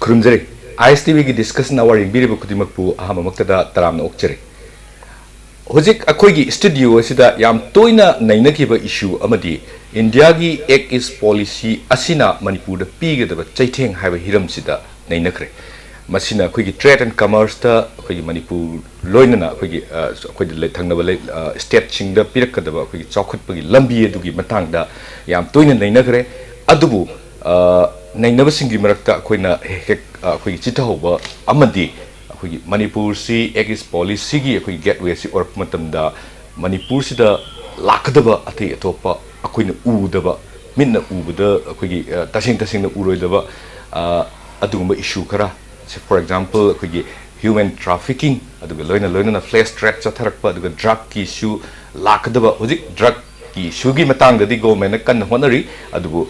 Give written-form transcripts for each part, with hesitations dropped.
खुरुमजरी ISTV की discussion hour इंबिरिबो खुदिमकपु अहममक्तदा तरामना ओक्चरी होजिक अखोइगी स्टूडियो असिदा याम तोइना नैनकिबा इशू अमदी इंडिया की एक्ट इज पॉलिसी असिना मणिपुर पीगदबा चैथेंग हाइबा हिरमसिदा नैनखरे मसिना अखोइगी ट्रेड एंड कमर्स ता अखोइगी मणिपुर लोइनना अखोइगी अखोइगी लेथंगनबा स्टेट सिंगदा पिरकदबा अखोइगी चौखटपगी लंबी अदुगी मतंगदा याम तोइना नैनखरे अदुबु नैनबसिंगी मरक्ता अखोइना हेक अखोइगी चिथहौबा अमदी अखोइगी मणिपुर सी एक्ट इज पॉलिसी की अखोइगी गेटवे सी और मतमदा मणिपुर सिदा लाखदबा अथै अतोपा अखोइना उदबा मिन्ना उबदा अखोइगी तसिंग उरोइदबा अदुगुम्बा इशू खरा फॉर एग्जांपल अखोइगी ह्यूमन ट्रैफिकिंग अदुगा लोइना फ्लैश ट्रैक चथरकपा अदुगा ड्रग की इशू लाखदबा होजिक ड्रग की इशू की मतंगददी गवर्नमेंट कन्न होनरी अदुबु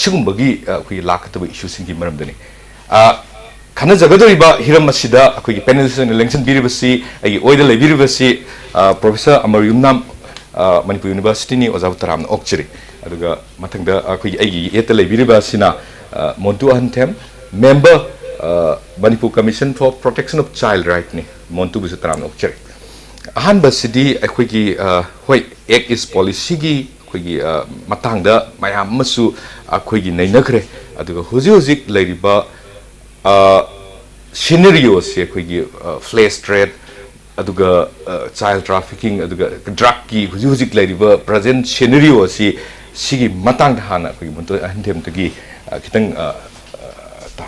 सिगुम्बगी अखोइगी लाखदबा इशू सिंगी मरमदनी खाना जगदोरिबा हिरम असिदा अखोइगी पैनलिस्ट लेंसन बिरिबसी अगी ओइदा लेबिरिबसी प्रोफेसर अमर युमनाम मणिपुर यूनिवर्सिटी नि ओजाब तराम ओक्चरी अदुगा मथंगदा अखोइगी अगी एता लेबिरिबसिना Montu Ahanthem member Manipur commission for protection of child right नि मोन्टू बिस तराम ओक्चरी अहन बसिदी अखोइगी होय एक्ट इज पॉलिसी की अखोइगी मतंगदा मयाम मसु अखोइगी नैनखरे अदुगा हुजिक लेरिबा सिनेरियो से अखोइगी फ्लैश ट्रेड अदुगा चाइल्ड ट्रैफिकिंग अदुगा ड्रग की हुजिक लेरिबा प्रेजेंट सिनेरियो सिगी मतंग हाना अखोइगी मोन्टू अहनथेम तगी खितंग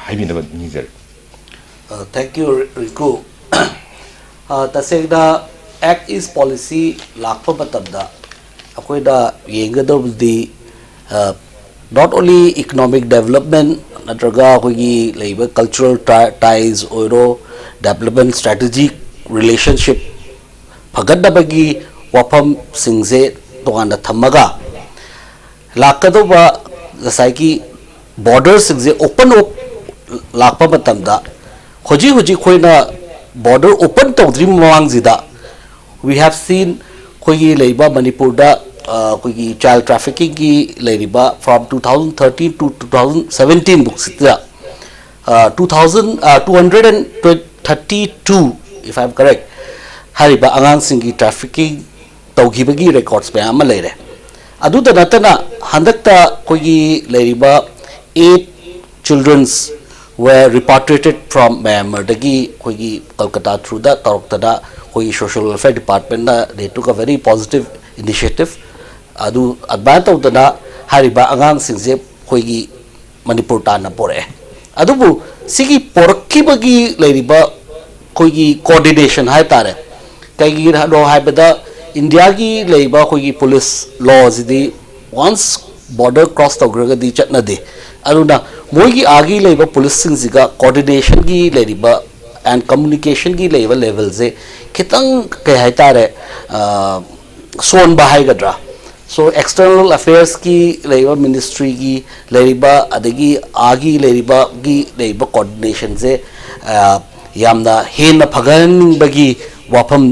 हाइबिनबा निजर थैंक यू रिकू तसेगदा एक्ट इज पॉलिसी लाखप मतमदा अखोइदा येंगदबदी नॉट ओनली इकोनॉमिक डेवलपमेंट नत्रगा अखोइगी लेबा कल्चरल टाइज ओरो डेवलपमेंट स्ट्रेटजी रिलेशनशिप फगदबगी वाफम सिंगजे तोगाना थमगा लाकदोबा गसाइकी बॉर्डर सिंगजे ओपन लाखपा मतमदा होजी खोइना बॉर्डर ओपन तौद्री मवांगजिदा वी हैव सीन खोइगी लेबा मणिपुर दा खोइगी चाइल्ड ट्रैफिकिंग की लेरिबा फ्रॉम 2013 to 2017 बुक्सिदा 2232 if I am correct हरिबा आंगांग सिंगी ट्रैफिकिंग तौगिबगी रिकॉर्ड्स पे आमा लेरे अदुदा नतना हंदकता खोइगी लेरिबा 8 children's were repatriated from Myanmar dagi khoigi Kolkata through the Taroktada khoigi social welfare department they took a very positive initiative adu advance of the hariba angang singje khoigi Manipur ta na pore adubu sigi porki bagi leiriba khoigi coordination hai tare kaigi ro hai bada India gi leiba khoigi police laws di once border cross tawgraga di chatna de aduna मोगी आगे लेबा police सिंगजिगा coordination की लेरिबा and communication की level से खितंग कह हाइतारे सोन बाहाइगद्रा so external affairs की लेबा ministry की लेरिबा अदगी आगे लेरिबा की लेबा कोऑर्डिनेशन से यामना हेन फगनबगी वाफम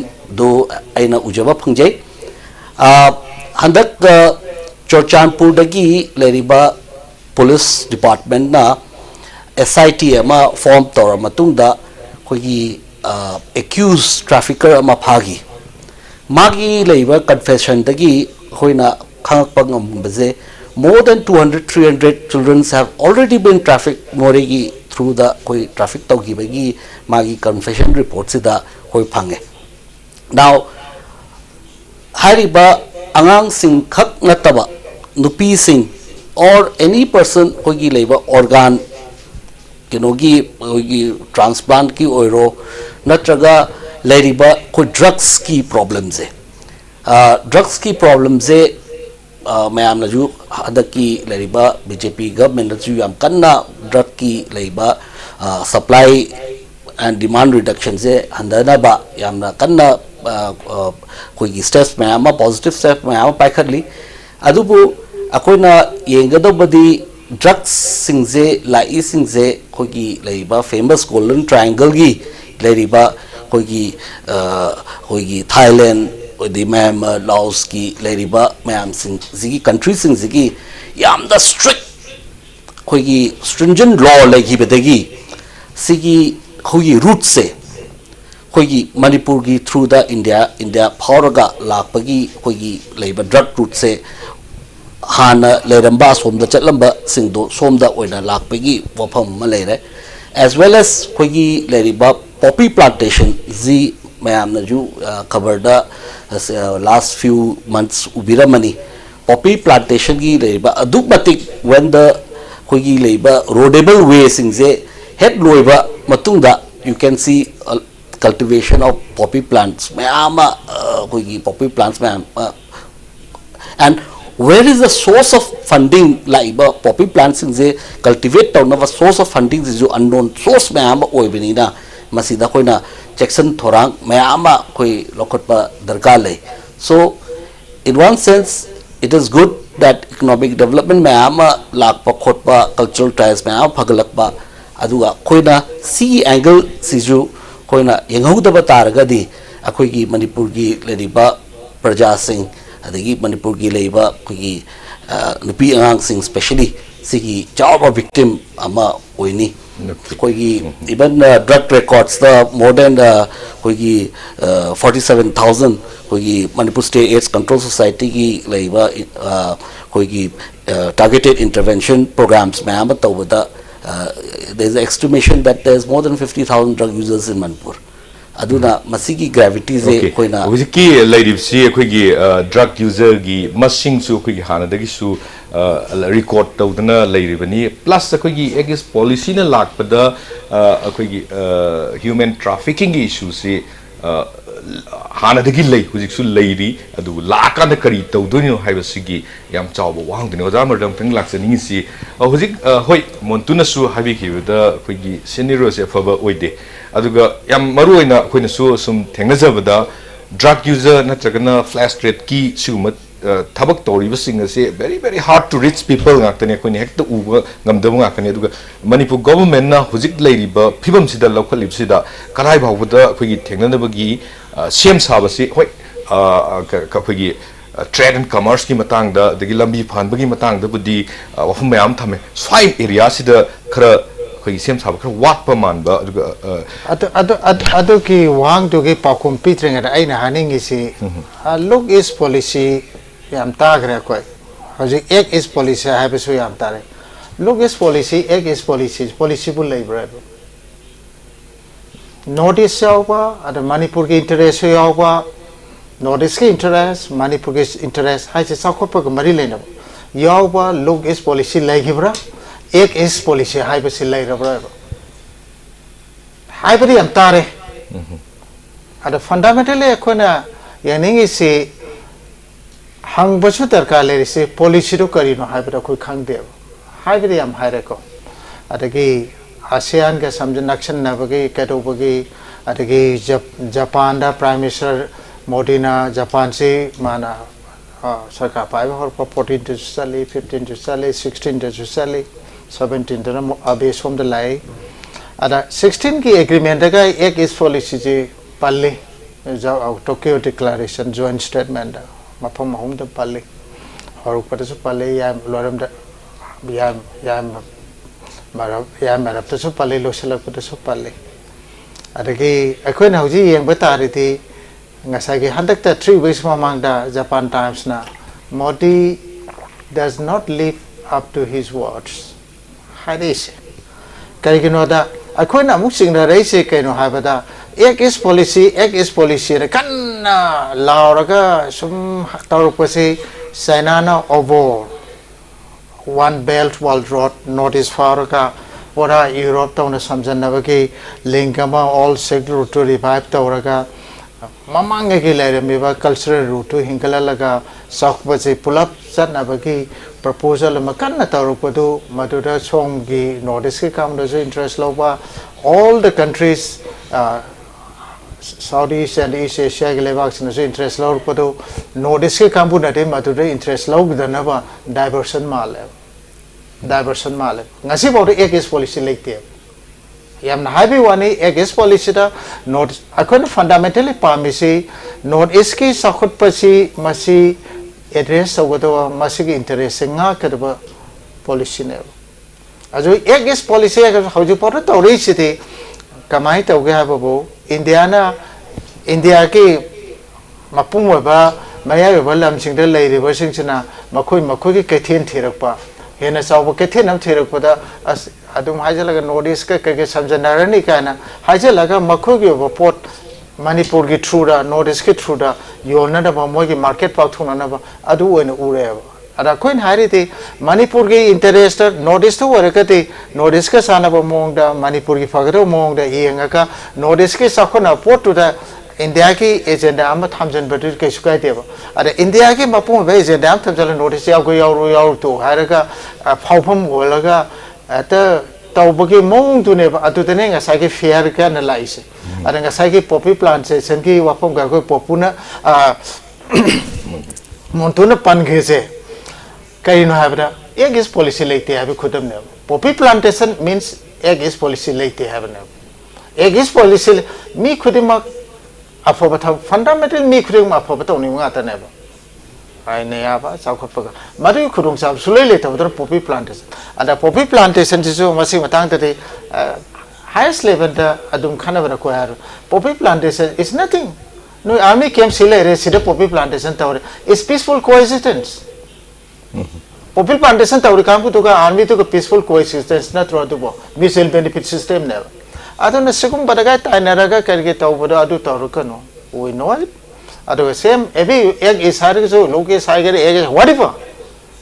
दो आइना उजबा फंगजै हंदक चोरचानपुर दगी लेरिबा पुलिस डिपार्टमेंट ना SIT अमा फॉर्म तौर मतुंगदा खोगी एक्यूज ट्रैफिकर अमा फागी मागी लेबा कन्फेशन दगी खोइना खांगपा ngambजे more than 200-300 children have already been trafficked मोरेगी through the कोई ट्रैफिक तौगिबगी मागी कन्फेशन रिपोर्ट सिदा कोई फांगे now Hariba आंगांग Singh खक नतबा नुपी Singh or any person कोई लेबा organ किनोगी कोई transplant की ओरो नत्रगा लेरिबा कोई drugs की problems है drugs की problems है मैं आम नजू हद की लेरिबा BJP गवर्नमेंट नजू याम कन्ना drug की लेरिबा supply and demand reduction से हंदना बा याम ना कन्ना कोई steps में आमा positive steps में आमा पाइखली अदुबु अकोइना येंगदबदी ड्रग्स सिंगजे लाई सिंगजे खोगी लेरिबा फेमस गोल्डन ट्रायंगल की लेरिबा खोगी थाईलैंड ओदी म्यांमार लाओस की लेरिबा मैम सिंग जिगी कंट्री सिंग जिगी याम द स्ट्रिक्ट खोगी स्ट्रिंजेंट लॉ लेगी बदेगी सिगी खोगी रूट से खोगी मणिपुर की थ्रू द इंडिया फाउरगा लापगी खोगी लेबा ड्रग रूट से हाना लेरंबा सोमदा चलंबा सिंगदो सोमदा ओइना लापगी वफम म लेरे as well as खोगी लेरिबा poppy plantation जी मैम ने जो खबर दा last few months ubiramani poppy plantation की लेरिबा अदुक मतिक when the खोगी लेरिबा roadable way सिंगजे head लोइबा मतुंगदा you can see cultivation of poppy plants ma'am खोगी poppy plants ma'am and where is the source of funding like poppy plants in the cultivate town of a source of funding is unknown source ma'am ओइबनिना मसीदा कोइना Jackson Thorang mayama koi lokotpa darkar le. So in one sense it is good that economic development mayama lakpa khotpa cultural ties mayama phagalakpa aduga koina si angle siju koina yenghudaba taragadi akoi gi Manipur gi leriba praja sing adagi Manipur gi leiba koi nupi angang sing especially sigi chawba victim ama oini even drug records the more than 47,000 Manipur State AIDS Control Society ki leiba targeted intervention programs में आम तौबदा there is an estimation that there is more than 50,000 drug users in Manipur aduna masigi gravity se koina hujiki leiribsi akhoi drug user gi masing su akhoi hanadagi su record tawdana leiribani plus akhoi egis policy na lakpada akhoi human trafficking issue se hanadagi lei hujik su leiri adu lakana kari tawdoni haibasigi yam chawba wangdini ojamar dam thing laksani si hujik hoi montuna su habi khibda akhoi scenario se faba oide aduga yam maru oina akhoi su sum thengnajabada drug user natragana flash rate ki suma thabak toriba singa se very hard to reach people ngaktani akhoi hekta uba ngamdaba ngaktani aduga Manipur government na hujik leiriba phibam sida lokhalib sida karai bawda akhoi thengnanabagi sem sabasi hoi akhoi trade and commerce ki matang da dagi lambi phanbagi matang da budi wafum mayam thame swai area sida khara khoi sem sab khara wat pa man ba adu ki wang to ki pakum pitring ada aina haning isi look is policy yam tagre koi hoji ek is policy ha besu yam tare look is policy ek is policy bul lai bra notice yawa ada Manipur ki interest yawa notice ki interest Manipur ki interest hai se sakot pa mari lena yawa look is policy lai gibra एक इस policy high बस लाई रबरा high बड़ी अंतारे अरे fundamentally कोना यानी इसे हंग बचु दरकार ले इसे पॉलिसी तो करी नो हाई बड़ा कोई खंग दे हाई बड़ी हम हाई रखो अरे कि आसियान के समझ नक्शन न बगे कैटो बगे अरे कि Japan the prime minister Modi ना जापान से माना सरकार पाए और 14 to sally 15 to sally 16 to sally 17 to अबे सोम द लाई अदा 16 की एग्रीमेंट का एक इस पॉलिसी जी पल्ले जो टोक्यो डिक्लेरेशन जॉइंट स्टेटमेंट मफम होम द पल्ले और ऊपर से पल्ले या लोरम द या मरब तो सो पल्ले लोसलक तो सो पल्ले अदा की अखोन हौजी यंग बता रही थी ngasai ki handak ta 3 weeks mamang da Japan Times na Modi does not live up to his words hadis kai gino da akhoi na muk sing da rai se kai no ha bada ek is policy ra kan lao ra ga sum tar ko se China na over one belt world road notice for ka ora Europe ta na samjan na ba ki lingama all sector to revive ta ora ga mamang ke lai me ba cultural route to hingala laga sok ba se pull up sat na ba ki proposal ma kan na taru ko do madura song gi notice ke kam do interest lo ba all the countries Southeast and East Asia ke lebak sin interest lo ko do notice ke kam bu na de madura interest lo da na ba diversion mal ngasi ba ek is policy like yam na habi wani ek is policy da not akon fundamentally pamisi not is ki sakhut pasi masi address so go masi ki interest nga ka policy ne अजो एक इस policy अगर हौजी पर तो रही थी कमाई तो गया बाबू इंडिया की मपुंग वबा मया वबा लमसिंग द लेरिबा सिंगसना मखोई की कैथेन थेरकपा हेना चाव कैथेन हम थेरकपदा अस अदुम हाइजलगा नॉर्थ ईस्ट के समझनारनी काना हाइजलगा मखोई की पोट मणिपुर की थ्रू दा नॉर्थ ईस्ट की थ्रू दा योलना मोई की मार्केट पाथोना अदु ओइना उरेबा अदा कोइन हारिते मणिपुर की इंटरेस्ट नॉर्थ ईस्ट वरकते नॉर्थ ईस्ट का सानब मोंगदा मणिपुर की फगरो मोंगदा येंगा नॉर्थ ईस्ट के सखना पोटुदा इंडिया की एजेंडा अम थमजन बदु कैसु काइदेबा अदा इंडिया की मपुंग बे एजेंडा थमजल नॉर्थ ईस्ट याव तो हारगा फावफम होलगा अत तौबगी मोंग तुनेबा अदुतने ngसाइके फेयर का न लाइसे अदा ngसाइके पॉपी प्लांटेशन की वाफम का कोई पॉपुना मोंतुना पनगेसे कहीं ना है एक इस पॉलिसी लेते हैं अभी खुदम ने पॉपी प्लांटेशन मींस एक इस पॉलिसी लेते हैं बने एक इस पॉलिसी मी खुदिम अफोब था फंडामेंटल मी खुदिम अफोब तो नहीं आता नहीं आई नहीं आवा चाउखट पका मधु खुदम साहब सुले लेते हैं उधर पॉपी प्लांटेशन अदा पॉपी प्लांटेशन जिसो मसी मतंग तरी हाईएस्ट लेवल दा अदुम खाना बना कोई यार Poppy plantation is nothing know army camp सिले रे सीधे पॉपी प्लांटेशन तौर is peaceful coexistence Poppy plantation तौर काम तो का आर्मी तो का पीसफुल कोएक्सिस्टेंस ना थ्रो दुबो म्यूचुअल बेनिफिट सिस्टम ने अदुन सिगुम बदगा ताइनरगा करके तौबदो अदु तौर कनो वी नो अदु सेम एबी एक इसार जो लोग के साइगर एक व्हाटएवर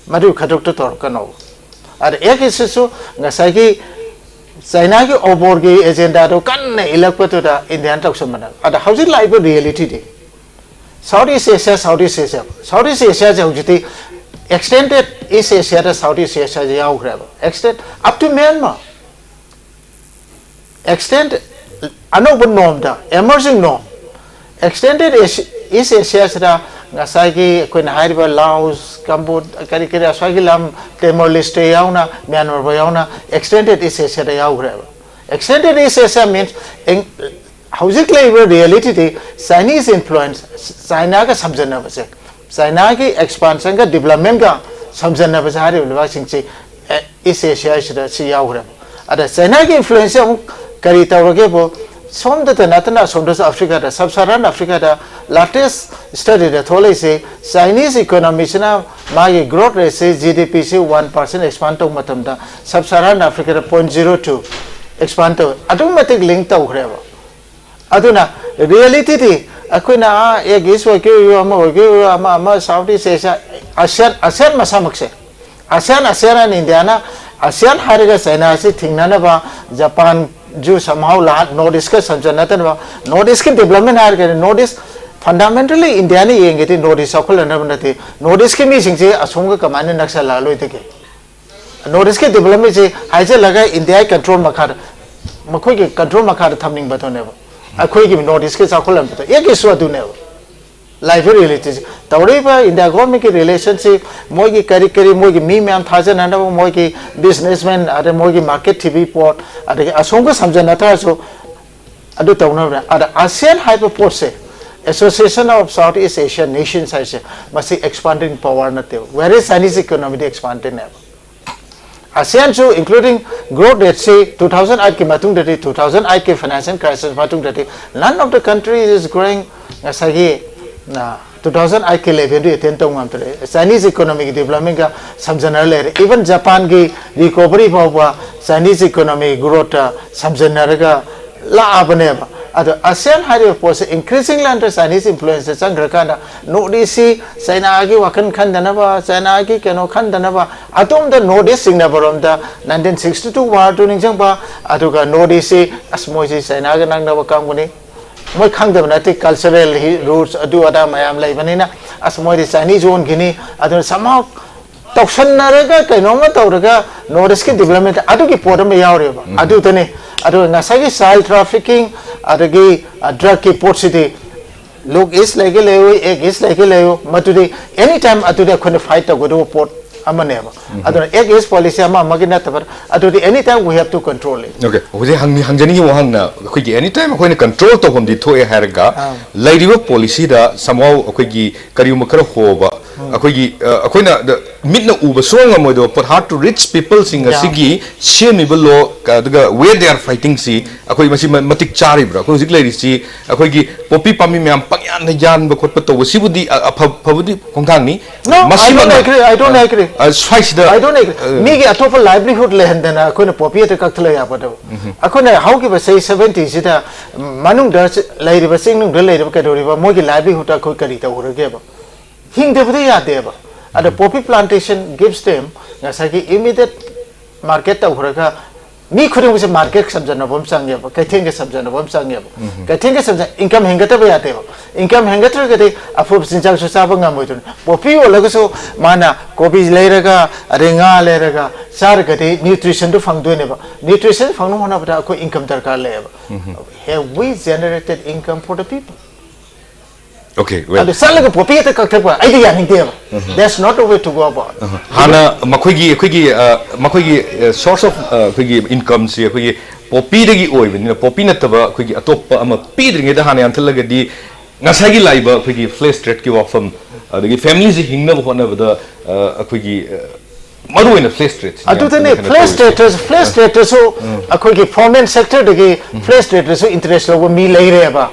मधु खदुक तो तौर कनो अर एक इससु ngसाइ की चाइना की ओवर की एजेंडा तो कन इलक तो दा इंडियन तक समना अद हाउस लाइफ रियलिटी दे साउथ ईस्ट एशिया जो जुती extended East Asia to Southeast Asia jau grab extend up to Myanmar extend another norm da emerging norm extended East Asia da ngasai ki koi na haiba Laos Cambodia kari asai lam Timor Leste yauna Myanmar ba yauna extended East Asia da jau grab extended East Asia means housing labor reality de Chinese influence China ka samjana base China की expansion का development का समझना बजारे washing से इस Asia से यावरे अरे China की इन्फ्लुएंस हम करी तौरगे वो सोम द नतना सोम द अफ्रीका द सब सारान अफ्रीका द लेटेस्ट स्टडी द थोले से चाइनीज इकोनॉमी से ना मागी ग्रोथ रेट से जीडीपी से 1% एक्सपांड तो मतलब द सब सारान अफ्रीका द 0.02 एक्सपांड तो ऑटोमेटिक लिंक तो उखरे वो अदुना रियलिटी थी अखुना एक इस वके अमा साउथ ईस्ट एशिया आसियान मसामक से आसियान इंडिया ना आसियान हारेगा चाइना से थिंगना जापान जो समाव ला नॉर्थ ईस्ट का समझना था नॉर्थ ईस्ट के डेवलपमेंट हार गए नॉर्थ ईस्ट फंडामेंटली इंडिया ने ये थे नॉर्थ ईस्ट अखुल थे नॉर्थ ईस्ट के मीसिंग से असोंग कमाने नक्शा लालो थे नॉर्थ ईस्ट के डेवलपमेंट से हाइजे लगा इंडिया कंट्रोल मखार मखोई के कंट्रोल मखार थमनिंग बतोने अखोई की नॉर्थ ईस्ट के चाखुल एक इशू अदुने लाइफ रियलिटी तौरीबा इंडिया गवर्नमेंट की रिलेशनशिप मोई की करी मोई की मी मैम थाजन हना मोई की बिजनेसमैन अरे मोई की मार्केट टीवी पोर्ट अरे असोंग समझना था सो अदु तौना अरे आसियान हाइपर पोर्ट से association of south east Asian nations है मसी एक्सपांडिंग पावर नते where is Chinese economy expanding है ASEAN so including growth rate say 2008 के मातुंग दे 2008 के financial crisis मातुंग they none of the countries is growing नसागी ना 2008 के लेवल रे अटेंड तो मामतरे Chinese economic development का समझना ले रहे even जापान की recovery पावा Chinese economic growth समझना रहेगा ला आपने बा अतो ASEAन हारे पोसे increasingly under Chinese influence संग्रहका ना नोटिसी चाइना की वकन खन दनबा चाइना की केनो खन दनबा अतोम द नोटिस सिंगना बरोम द 1962 वार टू निंग बा अतो का नोटिसी असमोजी चाइना का नंगना कामगुनी मोय खंगदब नाते कल्चरल रूट्स अदु अदा मयाम लाइबनिना असमोजी चाइनीज जोन गिनी अतो समाउ तौसनरगा कैनोमा तौरगा नोटिस की डेवलपमेंट अदु की पोरम यावरेबा अदु तने अदु नसागी चाइल्ड ट्रैफिकिंग अदगी ड्रग की पोर्सिटी लोग इस लेके ले हुए एक इस लेके ले हो मतुदी एनी टाइम अदुदे खुन फाइट तो गुदो पोर्ट अमनेबा अदु एक इस पॉलिसी अमा मगिना तबर अदुदी any time we have to control it okay होजे हंगजनी की वहांगना अखोगी एनी टाइम अखोइने कंट्रोल तो हमदी थोए हारगा लाइरिबो पॉलिसी दा समाव अखोगी करियुम खर होबा ꯑꯩꯈꯣꯏꯒꯤ ꯑꯩꯈꯣꯏꯅ ꯃꯤꯠꯅ ꯎꯕ ꯁꯨꯡꯉꯝ ꯉꯝꯃꯣꯏꯗꯕ ꯄꯣꯠ ꯍꯥꯔꯠ ꯇꯨ ꯔꯤꯆ ꯄꯤꯄꯜꯁꯤꯡ ꯑꯁꯤꯒꯤ ꯁꯦꯝꯃꯤꯕ ꯂꯣ ꯑꯗꯨꯒ ꯋꯦ ꯗꯦ ꯑꯥꯔ ꯐꯥꯏꯇꯤꯡꯁꯤ ꯑꯩꯈꯣꯏ ꯃꯁꯤ ꯃꯇꯤꯛ ꯆꯥꯔꯤꯕ꯭ꯔꯥ ꯑꯩꯈꯣꯏ ꯍꯧꯖꯤꯛ ꯂꯩꯔꯤꯁꯤ ꯑꯩꯈꯣꯏꯒꯤ ꯄꯣꯄꯤ ꯄꯥꯝꯕꯤ ꯃꯌꯥꯝ ꯄꯪꯌꯥꯟꯗ ꯌꯥꯟꯕ ꯈꯣꯠꯄ ꯇꯧꯕ ꯁꯤꯕꯨꯗꯤ ꯐꯕꯨꯗꯤ ꯈꯣꯡꯊꯥꯡꯅꯤ I don't agree. ꯁ꯭ꯋꯥꯏꯁꯤꯗ I don't agree. ꯃꯤꯒꯤ ꯑꯇꯣꯞꯄ livelihood ꯂꯩꯍꯟꯗꯅ ꯑꯩꯈꯣꯏꯅ ꯄꯣꯄꯤ ꯑꯗꯨ ꯀꯛꯊꯠꯂ ꯌꯥꯕꯗꯕ ꯑꯩꯈꯣꯏꯅ ꯍꯧꯈꯤꯕ ꯆꯍꯤ 70 ꯃꯅꯨꯡꯗ ꯂꯩꯔꯤꯕ ꯆꯤꯡꯅꯨꯡꯗ ꯂꯩꯔꯤꯕ ꯀꯩꯗꯧꯔꯤꯕ ꯃꯣꯏꯒꯤ livelihood ꯑꯩꯈꯣꯏ ꯀꯔꯤ ꯇꯧꯔꯒꯦꯕ ꯍꯤꯡꯗꯕꯗꯤ ꯌꯥꯗꯦꯕ ꯑꯗ poppy plantation gives them ꯉꯁꯥꯏꯒꯤ immediate market ꯇꯧꯈ꯭ꯔꯒ ꯃꯤ ꯈꯨꯗꯤꯡꯃꯛꯁꯦ market ꯁꯝꯖꯟꯅꯕ ꯑꯃ ꯆꯪꯉꯦꯕ ꯀꯩꯊꯦꯜꯒ ꯁꯝꯖꯟꯅꯕ ꯑꯃ ꯆꯪꯉꯦꯕ ꯀꯩꯊꯦꯜꯒ ꯁꯝꯖꯟ income ꯍꯦꯟꯒꯠꯇꯕ ꯌꯥꯗꯦꯕ income ꯍꯦꯟꯒꯠꯇ꯭ꯔꯒꯗꯤ ꯑꯐꯕ ꯆꯤꯟꯖꯥꯛꯁꯨ ꯆꯥꯕ ꯉꯝꯃꯣꯏꯗꯣꯏꯅꯤ ꯄꯣꯄꯤ ꯌꯣꯜꯂꯒꯁꯨ ꯃꯥꯅ ꯀꯣꯕꯤ ꯂꯩꯔꯒ ꯑꯗꯩ ꯉꯥ ꯂꯩꯔꯒ ꯆꯥꯔꯒꯗꯤ ꯅ꯭ꯌꯨꯇ꯭ꯔꯤꯁꯟꯗꯨ ꯐꯪꯗꯣꯏꯅꯦꯕ ꯅ꯭ꯌꯨꯇ꯭ꯔꯤꯁꯟ ꯐꯪꯅꯕ ꯍꯣꯠꯅꯕꯗ ꯑꯩꯈꯣꯏ income ꯗꯔꯀꯥꯔ ꯂꯩꯌꯦꯕ have we generated income for the people Okay, well. ꯑꯗꯨ ꯆꯠꯂꯒ ꯄꯣꯄꯤ ꯍꯦꯛꯇ ꯀꯛꯊꯠꯄ ꯑꯩꯗꯤ ꯌꯥꯅꯤꯡꯗꯦꯕ that's not the way to go about ꯍꯥꯟꯅ ꯃꯈꯣꯏꯒꯤ source of ꯑꯩꯈꯣꯏꯒꯤ income ꯁꯤ ꯑꯩꯈꯣꯏꯒꯤ ꯄꯣꯄꯤꯗꯒꯤ ꯑꯣꯏꯕꯅꯤꯅ ꯄꯣꯄꯤ ꯅꯠꯇꯕ ꯑꯩꯈꯣꯏꯒꯤ ꯑꯇꯣꯞꯄ ꯑꯃ ꯄꯤꯗ꯭ꯔꯤꯉꯩꯗ ꯍꯥꯟꯅ ꯌꯥꯟꯊꯠꯂꯒꯗꯤ ꯉꯁꯥꯏꯒꯤ ꯂꯥꯛꯏꯕ ꯑꯩꯈꯣꯏꯒꯤ ꯐ꯭ꯂꯦꯁ ꯇ꯭ꯔꯦꯠꯀꯤ ꯋꯥꯐꯝ ꯑꯗꯒꯤ ꯐꯦꯃꯤꯂꯤꯁꯤ ꯍꯤꯡꯅꯕ ꯍꯣꯠꯅꯕꯗ ꯑꯩꯈꯣꯏꯒꯤ ꯃꯔꯨꯑꯣꯏꯅ ꯐ꯭ꯂꯦꯁ ꯇ꯭ꯔꯦꯠ ꯑꯗꯨꯗꯅꯦ ꯐ꯭ꯂꯦꯁ ꯇ꯭ꯔꯦꯠꯇꯁꯨ ꯑꯩꯈꯣꯏꯒꯤ ꯐꯣꯔꯃꯦꯟ ꯁꯦꯛꯇꯔꯗꯒꯤ ꯐ꯭ꯂꯦꯁ ꯇ꯭ꯔꯦꯠꯇꯁꯨ ꯏꯟꯇꯔꯦꯁ ꯂꯧꯕ ꯃꯤ ꯂꯩꯔꯦꯕ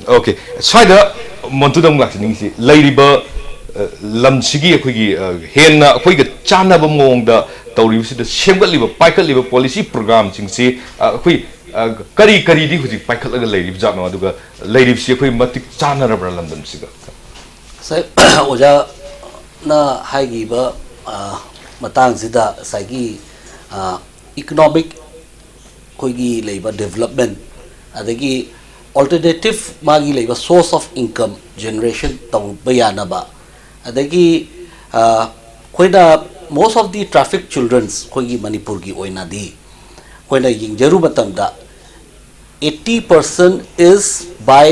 ꯑꯣꯀꯦ ꯁ꯭ꯋꯥꯏꯗ ꯃꯣꯟꯇꯨꯗ ꯑꯃꯨꯛ ꯂꯥꯛꯆꯅꯤꯡꯉꯤꯁꯤ ꯂꯩꯔꯤꯕ ꯂꯝꯁꯤꯒꯤ ꯑꯩꯈꯣꯏꯒꯤ ꯍꯦꯟꯅ ꯑꯩꯈꯣꯏꯒ ꯆꯥꯟꯅꯕ ꯃꯑꯣꯡꯗ ꯇꯧꯔꯤꯕꯁꯤꯗ ꯁꯦꯝꯒꯠꯂꯤꯕ ꯄꯥꯏꯈꯠꯂꯤꯕ ꯄꯣꯂꯤꯁꯤ ꯄ꯭ꯔꯣꯒ꯭ꯔꯥꯝꯁꯤꯡꯁꯤ ꯑꯩꯈꯣꯏ ꯀꯔꯤꯗꯤ ꯍꯧꯖꯤꯛ ꯄꯥꯏꯈꯠꯂꯒ ꯂꯩꯔꯤꯕꯖꯥꯠꯅꯣ ꯑꯗꯨꯒ ꯂꯩꯔꯤꯕꯁꯤ ꯑꯩꯈꯣꯏ ꯃꯇꯤꯛ ꯆꯥꯟꯅꯔꯕ꯭ꯔꯥ ꯂꯝꯗꯝꯁꯤꯒ ꯑꯣꯖꯥꯅ ꯍꯥꯏꯈꯤꯕ ꯃꯇꯥꯡꯁꯤꯗ ꯉꯁꯥꯏꯒꯤ ꯏꯀꯣꯅꯣꯃꯤꯛ ꯑꯩꯈꯣꯏꯒꯤ ꯂꯩꯕ ꯗꯦꯕꯂꯞꯃꯦꯟ ꯑꯗꯒꯤ alternative magi leiba source of income generation tauba yanaba adagi koina most of the traffic children's koigi manipur gi oina di koina yingjaru matamda 80% is by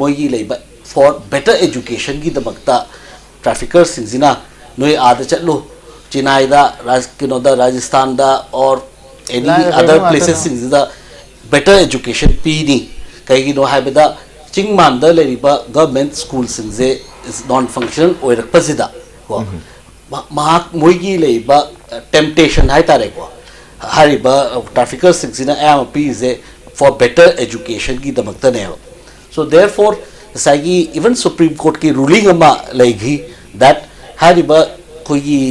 moigi leiba for better education gi damakta traffickers singzina noi ada chatlu chennai da rajasthan da or any other places singzida better education pini kaigino haibada chingmanda leriba government school singze is non functional oirakpasida ko mahak moigi leiba temptation hai tare ko hariba traffickers singzina amp is for better education ki damakta ne so therefore saigi even supreme court ki ruling ama laigi that hariba koigi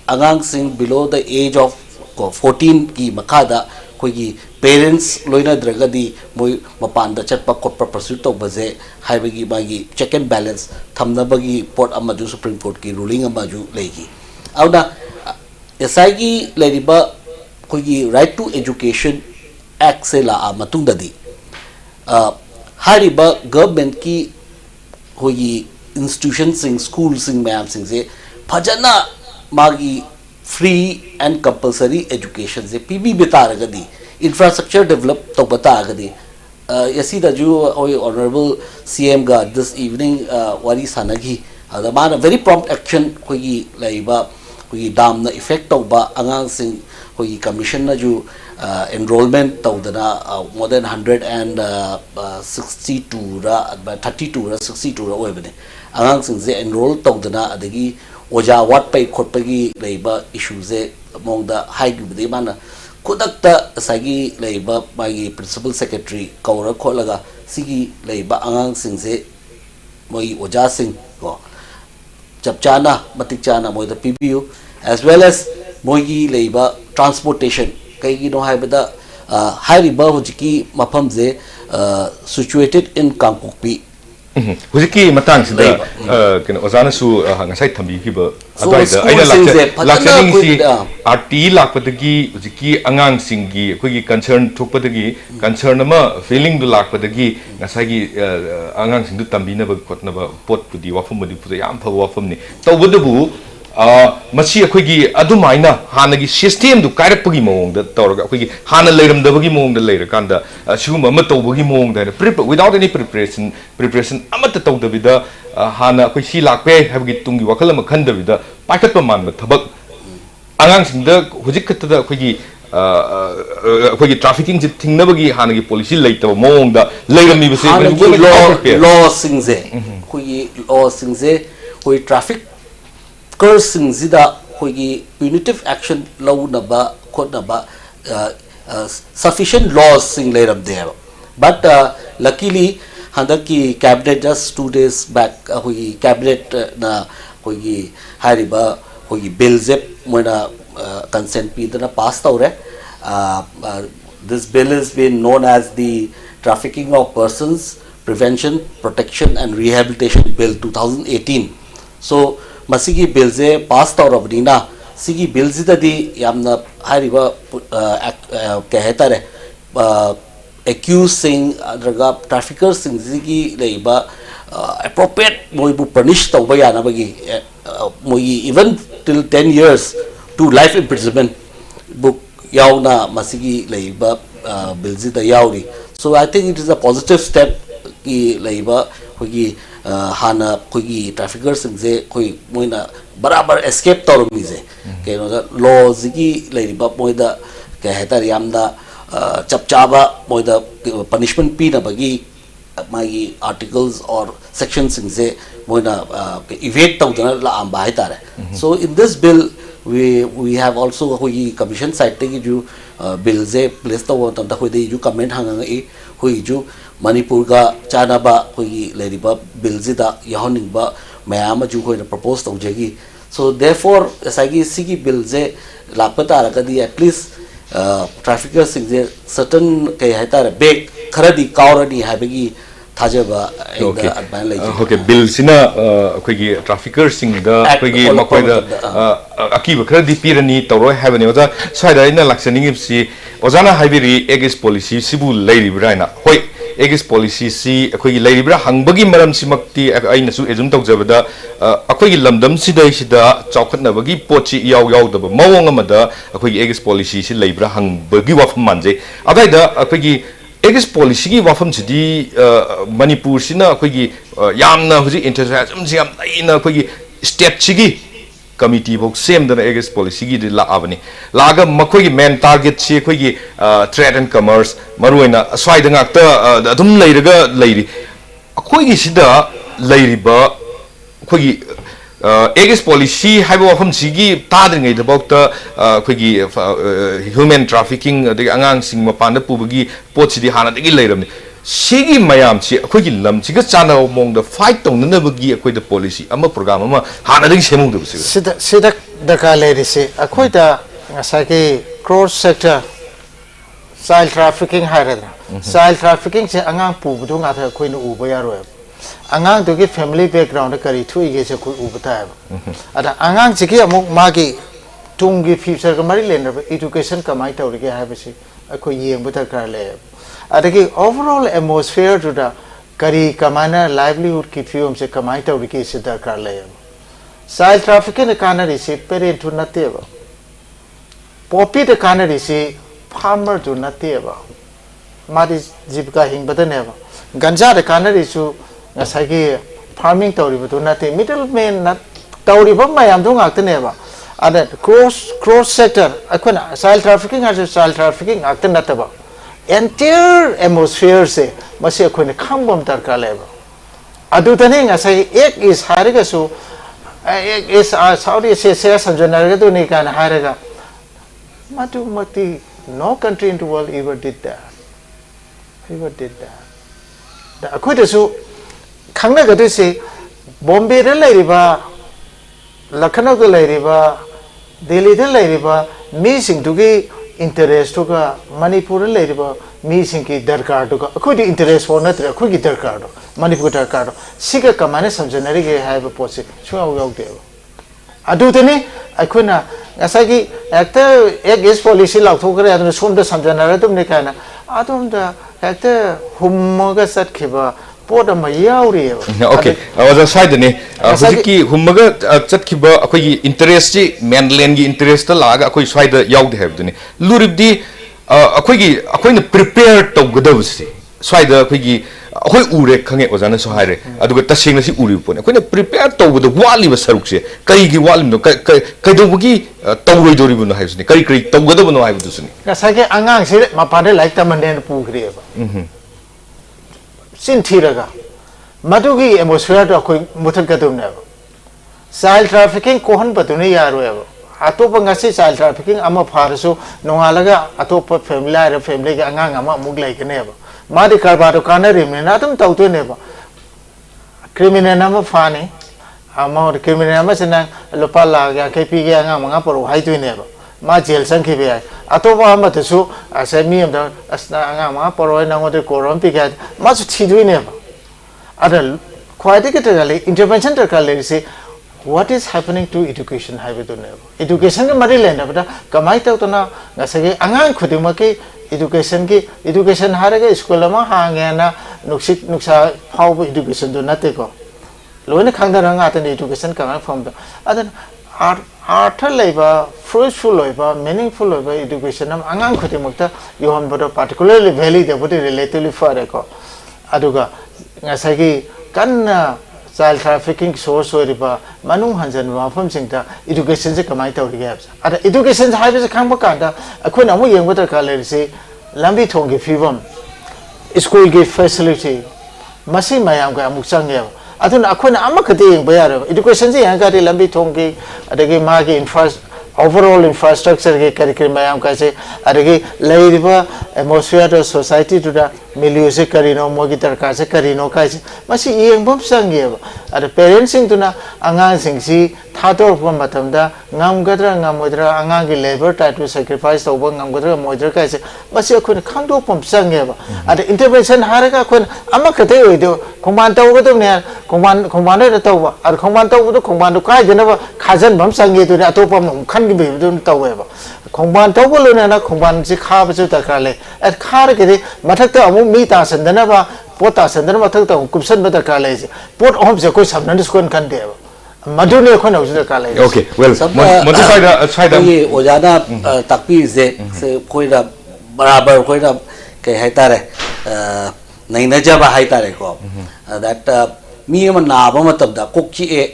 angang sing below the age of 14 ki makada koigi parents loina dragadi moi mapanda chatpa kotpa pursuit to baze haibagi bagi check and balance thamnabagi port amaju supreme court ki ruling amaju leigi auna SI leriba koigi right to education act se la matungda di hariba government ki koigi institutions sing schools sing mayam sing se phajana magi free and compulsory education se pb betaragadi infrastructure develop to bata agadi yasi da ju honorable cm ga this evening wari sanagi the man a very prompt action kogi laiba kogi dam na effect to ba angang sing kogi commission na ju enrollment to dana more than 162 ra 32 ra 62 ra oibane angang sing je enroll to dana adagi oja wat pai khotpagi laiba issues e mongda high gibdi mana kudakta sagi leiba magi principal secretary kaura kholaga sigi leiba angang singse moi oja sing ko chapchana matikchana moi da pbu as well as moigi leiba transportation kaigi no haibada hairiba hojiki mafamje situated in Kangpokpi ꯍꯧꯖꯤꯛꯀꯤ ꯃꯇꯥꯡꯁꯤꯗ ꯀꯩꯅꯣ ꯑꯣꯖꯥꯅꯁꯨ ꯉꯁꯥꯏ ꯊꯝꯕꯤꯈꯤꯕ ꯑꯗꯨꯋꯥꯏꯗ ꯑꯩꯅ ꯂꯥꯛꯆꯅꯤꯡꯉꯤꯁꯤ RT ꯂꯥꯛꯄꯗꯒꯤ ꯍꯧꯖꯤꯛꯀꯤ ꯑꯉꯥꯡꯁꯤꯡꯒꯤ ꯑꯩꯈꯣꯏꯒꯤ ꯀꯟꯁꯔꯟ ꯊꯣꯛꯄꯗꯒꯤ ꯀꯟꯁꯔꯟ ꯑꯃ ꯐꯤꯂꯤꯡꯗꯨ ꯂꯥꯛꯄꯗꯒꯤ ꯉꯁꯥꯏꯒꯤ ꯑꯉꯥꯡꯁꯤꯡꯗꯨ ꯇꯝꯕꯤꯅꯕ ꯈꯣꯠꯅꯕ ꯄꯣꯠꯄꯨꯗꯤ ꯋꯥꯐꯝꯕꯨꯗꯤ ꯌꯥꯝ ꯐꯕ ꯋꯥꯐꯝꯅꯤ ꯇꯧꯕꯗꯕꯨ ꯃꯁꯤ ꯑꯩꯈꯣꯏꯒꯤ ꯑꯗꯨꯃꯥꯏꯅ ꯍꯥꯟꯅꯒꯤ ꯁꯤꯁꯇꯦꯝꯗꯨ ꯀꯥꯏꯔꯛꯄꯒꯤ ꯃꯑꯣꯡꯗ ꯇꯧꯔꯒ ꯑꯩꯈꯣꯏꯒꯤ ꯍꯥꯟꯅ ꯂꯩꯔꯝꯗꯕꯒꯤ ꯃꯑꯣꯡꯗ ꯂꯩꯔꯀꯥꯟꯗ ꯑꯁꯤꯒꯨꯝꯕ ꯑꯃ ꯇꯧꯕꯒꯤ ꯃꯑꯣꯡꯗ ꯍꯥꯏꯅ ꯋꯤꯗꯥꯎꯠ ꯑꯦꯅꯤ ꯄ꯭ꯔꯤꯄꯦꯔꯦꯁꯟ ꯑꯃꯠꯇ ꯇꯧꯗꯕꯤꯗ ꯍꯥꯟꯅ ꯑꯩꯈꯣꯏ ꯁꯤ ꯂꯥꯛꯄ ꯌꯥꯏ ꯍꯥꯏꯕꯒꯤ ꯇꯨꯡꯒꯤ ꯋꯥꯈꯜ ꯑꯃ ꯈꯟꯗꯕꯤꯗ ꯄꯥꯏꯈꯠꯄ ꯃꯥꯟꯕ ꯊꯕꯛ ꯑꯉꯥꯡꯁꯤꯡꯗ ꯍꯧꯖꯤꯛ ꯈꯛꯇꯗ ꯑꯩꯈꯣꯏꯒꯤ ꯇ꯭ꯔꯥꯐꯤꯀꯤꯡꯁꯤ ꯊꯤꯡꯅꯕꯒꯤ ꯍꯥꯟꯅꯒꯤ ꯄꯣꯂꯤꯁꯤ ꯂꯩꯇꯕ ꯃꯑꯣꯡꯗ ꯂꯩꯔꯝꯃꯤꯕꯁꯦ ꯂꯣꯁꯤꯡꯁꯦ ꯑꯩꯈꯣꯏꯒꯤ ꯂꯣꯁꯤꯡꯁꯦ ꯑꯩꯈꯣꯏ ꯇ꯭ꯔꯥꯐꯤꯛ ꯀꯔꯁꯤꯡꯁꯤꯗ ꯑꯩꯈꯣꯏꯒꯤ ꯄ꯭ꯌꯨꯅꯤꯇꯤꯚ ꯑꯦꯛꯁꯟ ꯂꯧꯅꯕ ꯈꯣꯠꯅꯕ ꯁꯐꯤꯁꯤꯌꯦꯟ ꯂꯣꯁꯤꯡ ꯂꯩꯔꯝꯗꯦꯕ ꯕꯠ ꯂꯀꯤꯂꯤ ꯍꯟꯗꯛꯀꯤ ꯀꯦꯕꯤꯅꯦꯠ ꯖꯁ 2 days back ꯑꯩꯈꯣꯏꯒꯤ ꯀꯦꯕꯤꯅꯦꯠꯅ ꯑꯩꯈꯣꯏꯒꯤ ꯍꯥꯏꯔꯤꯕ ꯑꯩꯈꯣꯏꯒꯤ ꯕꯤꯜꯁꯦ ꯃꯣꯏꯅ consent pidana pass tawre. This bill has been known as the Trafficking of Persons Prevention, Protection and Rehabilitation Bill 2018. So masigi bill se pass tawrabnina sigi bill sidadi yamna hariba kahetare accused sing adraga traffickers sing sigi leiba appropriate moibu punish tawba yanabagi moi even till 10 years to life imprisonment book yauna masigi leiba bilzida yauri. So I think it is a positive step ki leiba hogi hana hogi traffickers singse koi moina barabar escape tawrmize keno da law zigi leiba moida ke hetar yamda chapchaba moida punishment pi na bagi magi articles or sections singse moina evade tawdana la amba haitare. So in this bill we have also hogi commission side te ju bill se place taw tam da hoide ju comment hangai hoi ju manipur ga chana ba hogi leriba bill zida yahoning ba mayam ju hoina propose taw jegi. So therefore asagi sigi bill se lakpata rakadi at least traffickers singse certain kai haitare bag kharadi kaurani habagi thajaba okay bill sina akoigi trafficker sing da akoigi makoida akiba khadi pirani tawroi habani oja saida ina laksani si ojana haibiri egis policy sibu leiribraina hoi egis policy si akoigi leiribra hangbagi maram simakti aina su ejum tawjabada akoigi lamdam sidai sida chaukhatnabagi pochi yaw daba mawong amada akoigi egis policy si leibra hangbagi wafam manje adaida akoigi egis policy ki wafam sidi manipur sina akoigi yamna huji interest yam laina akoigi state sigi committee bok same dana egis policy gi la avani laga makoigi main target si akoigi trade and commerce maruina aswaida ngakta adum leiraga leiri akoigi sida leiriba akoigi egis policy haiba wafam sigi tadringai dabokta akoigi human trafficking de angang sing mapanda pubagi pot sidi hana degi leiramni sigi mayam si akoigi lam siga chana mong da fight tongnabagi akoida policy ama program ama hana degi semung da sida daka leiri se akoida ngasaki cross sector child trafficking hairada child trafficking se angang pubudu ngatha akoina uba yaroi angang to ki family background kari thui ge se koi ubata ada angang chiki amuk magi tungi future ka mari len education kamai tawri ge habisi akoi yeng buta kar le adagi overall atmosphere to da kari kamana livelihood ki film se kamai tawri ge se da kar le child trafficking kana ri se parent to natte ba popi de kana ri se farmer to natte ba mari jibka hing badane ba ganja de kana ri su ngasagi farming tawri bu nate middleman nat tawri ba mayam do ngaktane ba ada cross sector akona child trafficking has child trafficking akta nataba entire atmosphere se mase akone khangbam darkar leba adu tane ngasai ek is hariga su ek is saudi se sanjana ga do ni kan hariga matu mati no country in the world ever did that da akoida su khangna ga de se bombay re lairiba lakhnaw ga lairiba delhi de lairiba mi sing tu gi interest to ga manipur re lairiba mi sing ki darkar to ga akhoi interest for na tra akhoi gi darkar do manipur darkar do siga kamane samjanari ge hai ba posi chua yaw de adu tene akhona ngasagi ekta ek is policy law tho kare adu som de samjanara tum ne kana adum da ekta hummo ga sat khiba pot ama yauri okay awaja side ne hujiki hummaga chatkiba akoi interest ji mainland gi interest ta laga akoi side yaud have dune luribdi akoi na prepare tawgadabsi side akoi akoi ure khange ojana so haire aduga tasing si uri pone akoi na prepare tawgada wali ba saruk se kai gi walim no kai dobugi tawroi dori bu no haibsni kai tawgada bu no haibu dusni ngasage angang se mapade like tamanen pu khri ba sin thiraga madugi atmosphere to koi muthak kadum ne child trafficking ko han batuni yaro ya atopa ngasi child trafficking ama pharasu nongalaga atopa family ra family ga anga ama muglai kene ba madi karbaro kana rimne na tum tawtu ne ba criminal nama fani ama criminal nama senang lupa la ga kpi ga anga manga poro hai tu ne ba ma jail sang ki be atopa ama tesu asemi am da asna anga ma poro na ngode koron pi ga ma su thi tu ne ba ada khwaiti ke tagale intervention tagale se what is happening to education haibadu ne education ke mari lena bata kamai ta to na ngasage angang khudima ke education haraga school ma hangena nuksa phau education do nate ko loine khangda nga ta education ka form da adan art leba fruitful leba meaningful leba education am angang khudima ta yohon bodo particularly value de bodo relatively far ko aduga ngasage kan child trafficking source riba manung hanjan mafam singta education se kamai tawri ga ada education ha be khang ba kan da akhoi na mu yeng ba ka le se lambi thong ge fivam school ge facility masi mayam ga amuk sang ya adun akhoi na amak de yeng ba ya education se yang ga de lambi thong ge adagi ma ge overall infrastructure ke curriculum mayam ka se adagi leiba atmosphere of society to da milieu se karino mogi tarka se karino ka se masi yeng bom sang ye ada parents sing tuna angang sing si thador pom matam da ngam gadra ngam modra angang ge labor type to sacrifice to ba ngam gadra modra ka se masi akhun khangdo pom sang ye ada intervention haraga akhun amak te oi do khongman taw ga dum ne khongman ne taw ba ar khongman taw do khongman do ka jena ba khajan bam sang ye to ato pom khan gi be do taw ye ba khongman taw bo lo ne na khongman si kha ba chu ta ka le at khar ge de mathak ta amu mi ta sandana ba pota sandana mathak ta kupsan ba ta ka le se pot om se ko samnan skon kan de ba madune khon au ka le okay well modify the ye ojana takpi se koi da barabar koi da ke haitare nai na jaba haitare ko that mi ma na ba matab da kokki e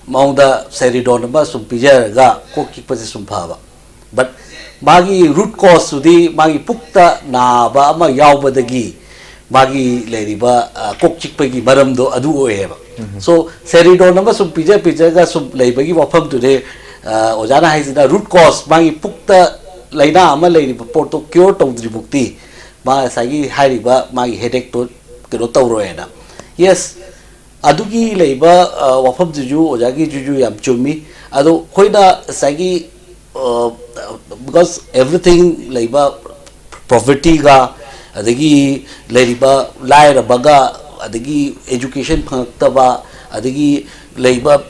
maunda seridon ba sum pijar ga kokki pa sum pha ba but magi root cause sudi magi pukta na ba ma yaw ba dagi magi leri ba kokki pa gi maram do adu oe ba so seridon ba sum pijar ga sum lei ba gi wafam tu de ojana hai da root cause magi pukta laina ama leri ba porto cure to dri bukti ma sagi hai ba magi headache to kero tawro na yes adugi leiba wafam juju ojagi juju yam chumi ado khoida sagi because everything leiba poverty ga adagi leiba laira baga adagi education phangtaba adagi leiba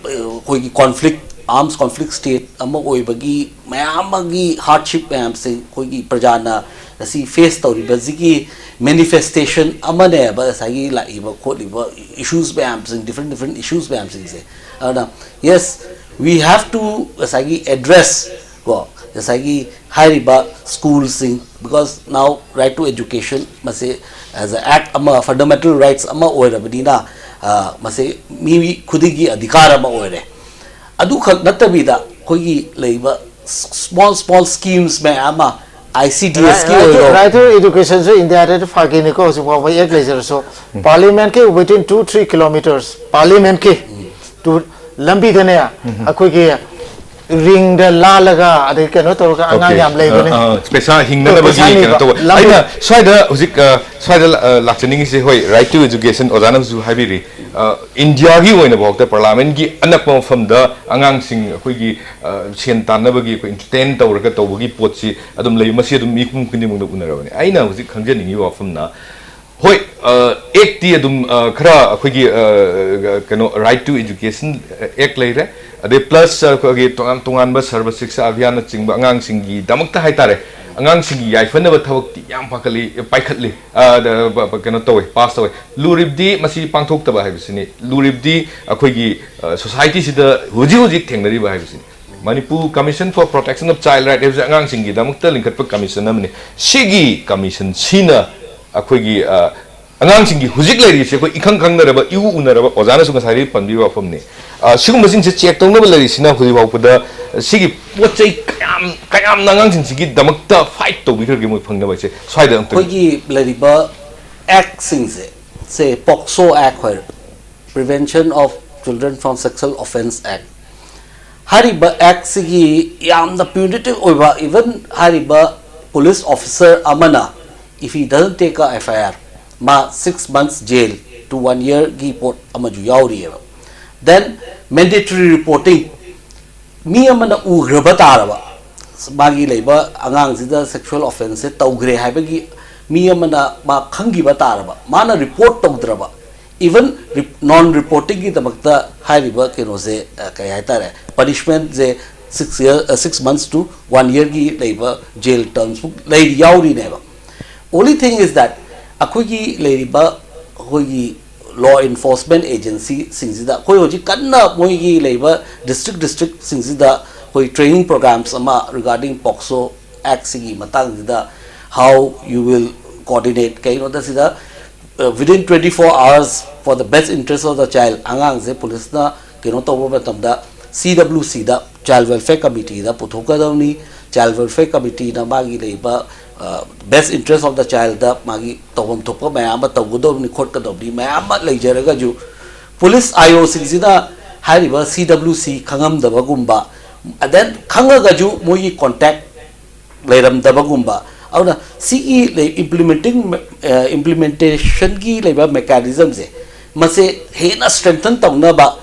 koi conflict arms conflict state ama oibagi mayamagi hardship mayam se koi prajana asi face tawri bazigi manifestation amane ba sagi laiba kholiba issues mayam sing different issues mayam sing se yes we have to sagi address go sagi hariba schools sing because now right to education mase as an act ama fundamental rights ama oirabadina mase mi khudigi adhikar ama oire adu khak natabida khoi leiba small schemes me ama ICDS ki oiro right to education so India re fagini ko so wa ek laser so parliament ke within 2-3 kilometers parliament ke to lambi dane ya akhoi ke ring da la laga ade keno to ka anga yam lei bane special hingna ba gi keno to aina swaida hujik swaida lakchaning se hoi right to education ojana ju habiri india gi oina bokta parliament gi anak mafam da angang sing khoi gi sen tan na ba gi khoi entertain tawra ka tawgi pot si adum lei masi adum mi kum kini mung da unarabani aina hujik khangjaningi wafam na hoi ek ti adum khara khoi gi keno right to education ek leire ade plus ko tongan ba service shiksha abhiyan chingba angang singi damakta haitare angang singi yaifana ba thawak ti yam pakali paikhatli keno toy pass toy luribdi masi pangthok ta ba haibisini luribdi akhoi gi society sida huji thengnari ba haibisini Manipur Commission for Protection of Child Rights is angang singi damakta lingkhat pa commission amni sigi commission sina akhoi gi angang singi hujik lai ri se ko ikhang khang na ba iu unaraba ojana su ngasari panbi wa famni sigum masing se check tong na ba lai sina hujik ba puda sigi pochai kayam nangang sing sigi damakta fight to bi khar ge mo phang na ba se swaida ko gi lai ba act sing se POCSO act prevention of Children from Sexual Offence Act. Hariba Act sigi yamna punitive oiba, even hariba police officer amana, if he doesn't take a FIR, ma 6 months jail to 1 year gi pot amaju yauri. Then mandatory reporting. Mi amana ugraba taraba. Magi leba angang sida sexual offence tawgre haibagi mi amana ma khangi ba taraba. Mana report tawdraba. Even non reporting ki tamakta hariba keno se kaya tare punishment ze 6 months to 1 year ki leba jail terms lai yauri neba. Only thing is that akoi leba hoi law enforcement agency singzida koi hoji kanna moi gi leba district singzida koi training programs ama regarding POCSO act sigi matang sida how you will coordinate kai no da sida within 24 hours for the best interest of the child angang se police na kino to ba tamda CWC da child welfare committee da puthoka dawni child welfare committee na magi leba best interest of the child da magi tawam thokpa mayam ba tawgodo ni khot ka dobni mayam ba leijaraga ju police IO singzida hariba CWC khangam da bagumba and then khangaga ju moi contact leiram da bagumba auna CE implementation ki leba mechanism se mase hena strengthen tawna ba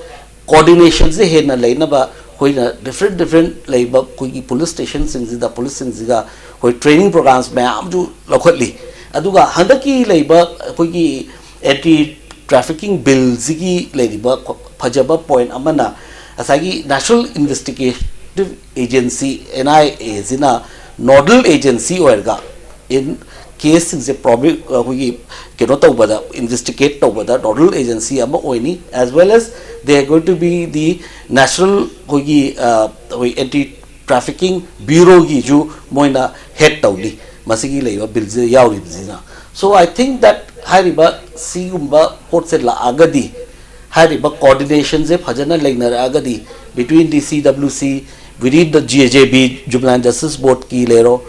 coordination se hena leina ba koina different leba koi police station singzida police singziga koi training programs mayam ju lokhatli aduga handaki leba koi anti trafficking bill zigi leba phajaba point amana asagi national investigative agency NIA zina nodal agency oerga in case is a problem we cannot over investigate over the nodal agency ama oini as well as they are going to be the national anti trafficking bureau gi ju moina head tawli masigi leiba bill je yauri zina. So I think that hariba sigumba port se la agadi hariba coordination se phajana leignar agadi between the CWC within the GJB Jubilant Justice Board ki lero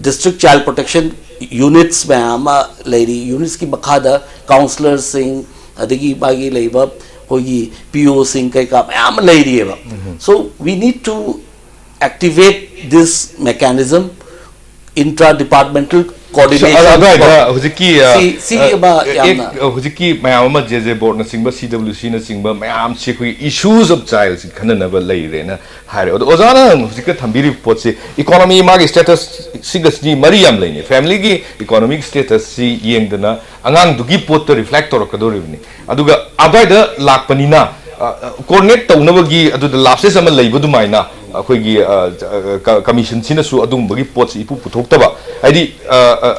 district child protection units में आमा लेरी units की बखादा counselors Singh अदगी बागी लेबा होगी PO Singh कई काम आम लेरी है बा. So we need to activate this mechanism intra-departmental coordination. Hujiki hujiki mayam JJ board na singba CWC na singba mayam se koi issues of child khanana ba leire na hare ozana hujika thambiri pot se economy ma gi status sigas ni mari yam leine family gi economic status si yengdana angang dugi pot to reflect tor kadori ni aduga abaida lakpanina coordinate tawnabagi adu lapses ama leibudu maina akhoi commission sina su adum bagi pot si ipu puthokta adi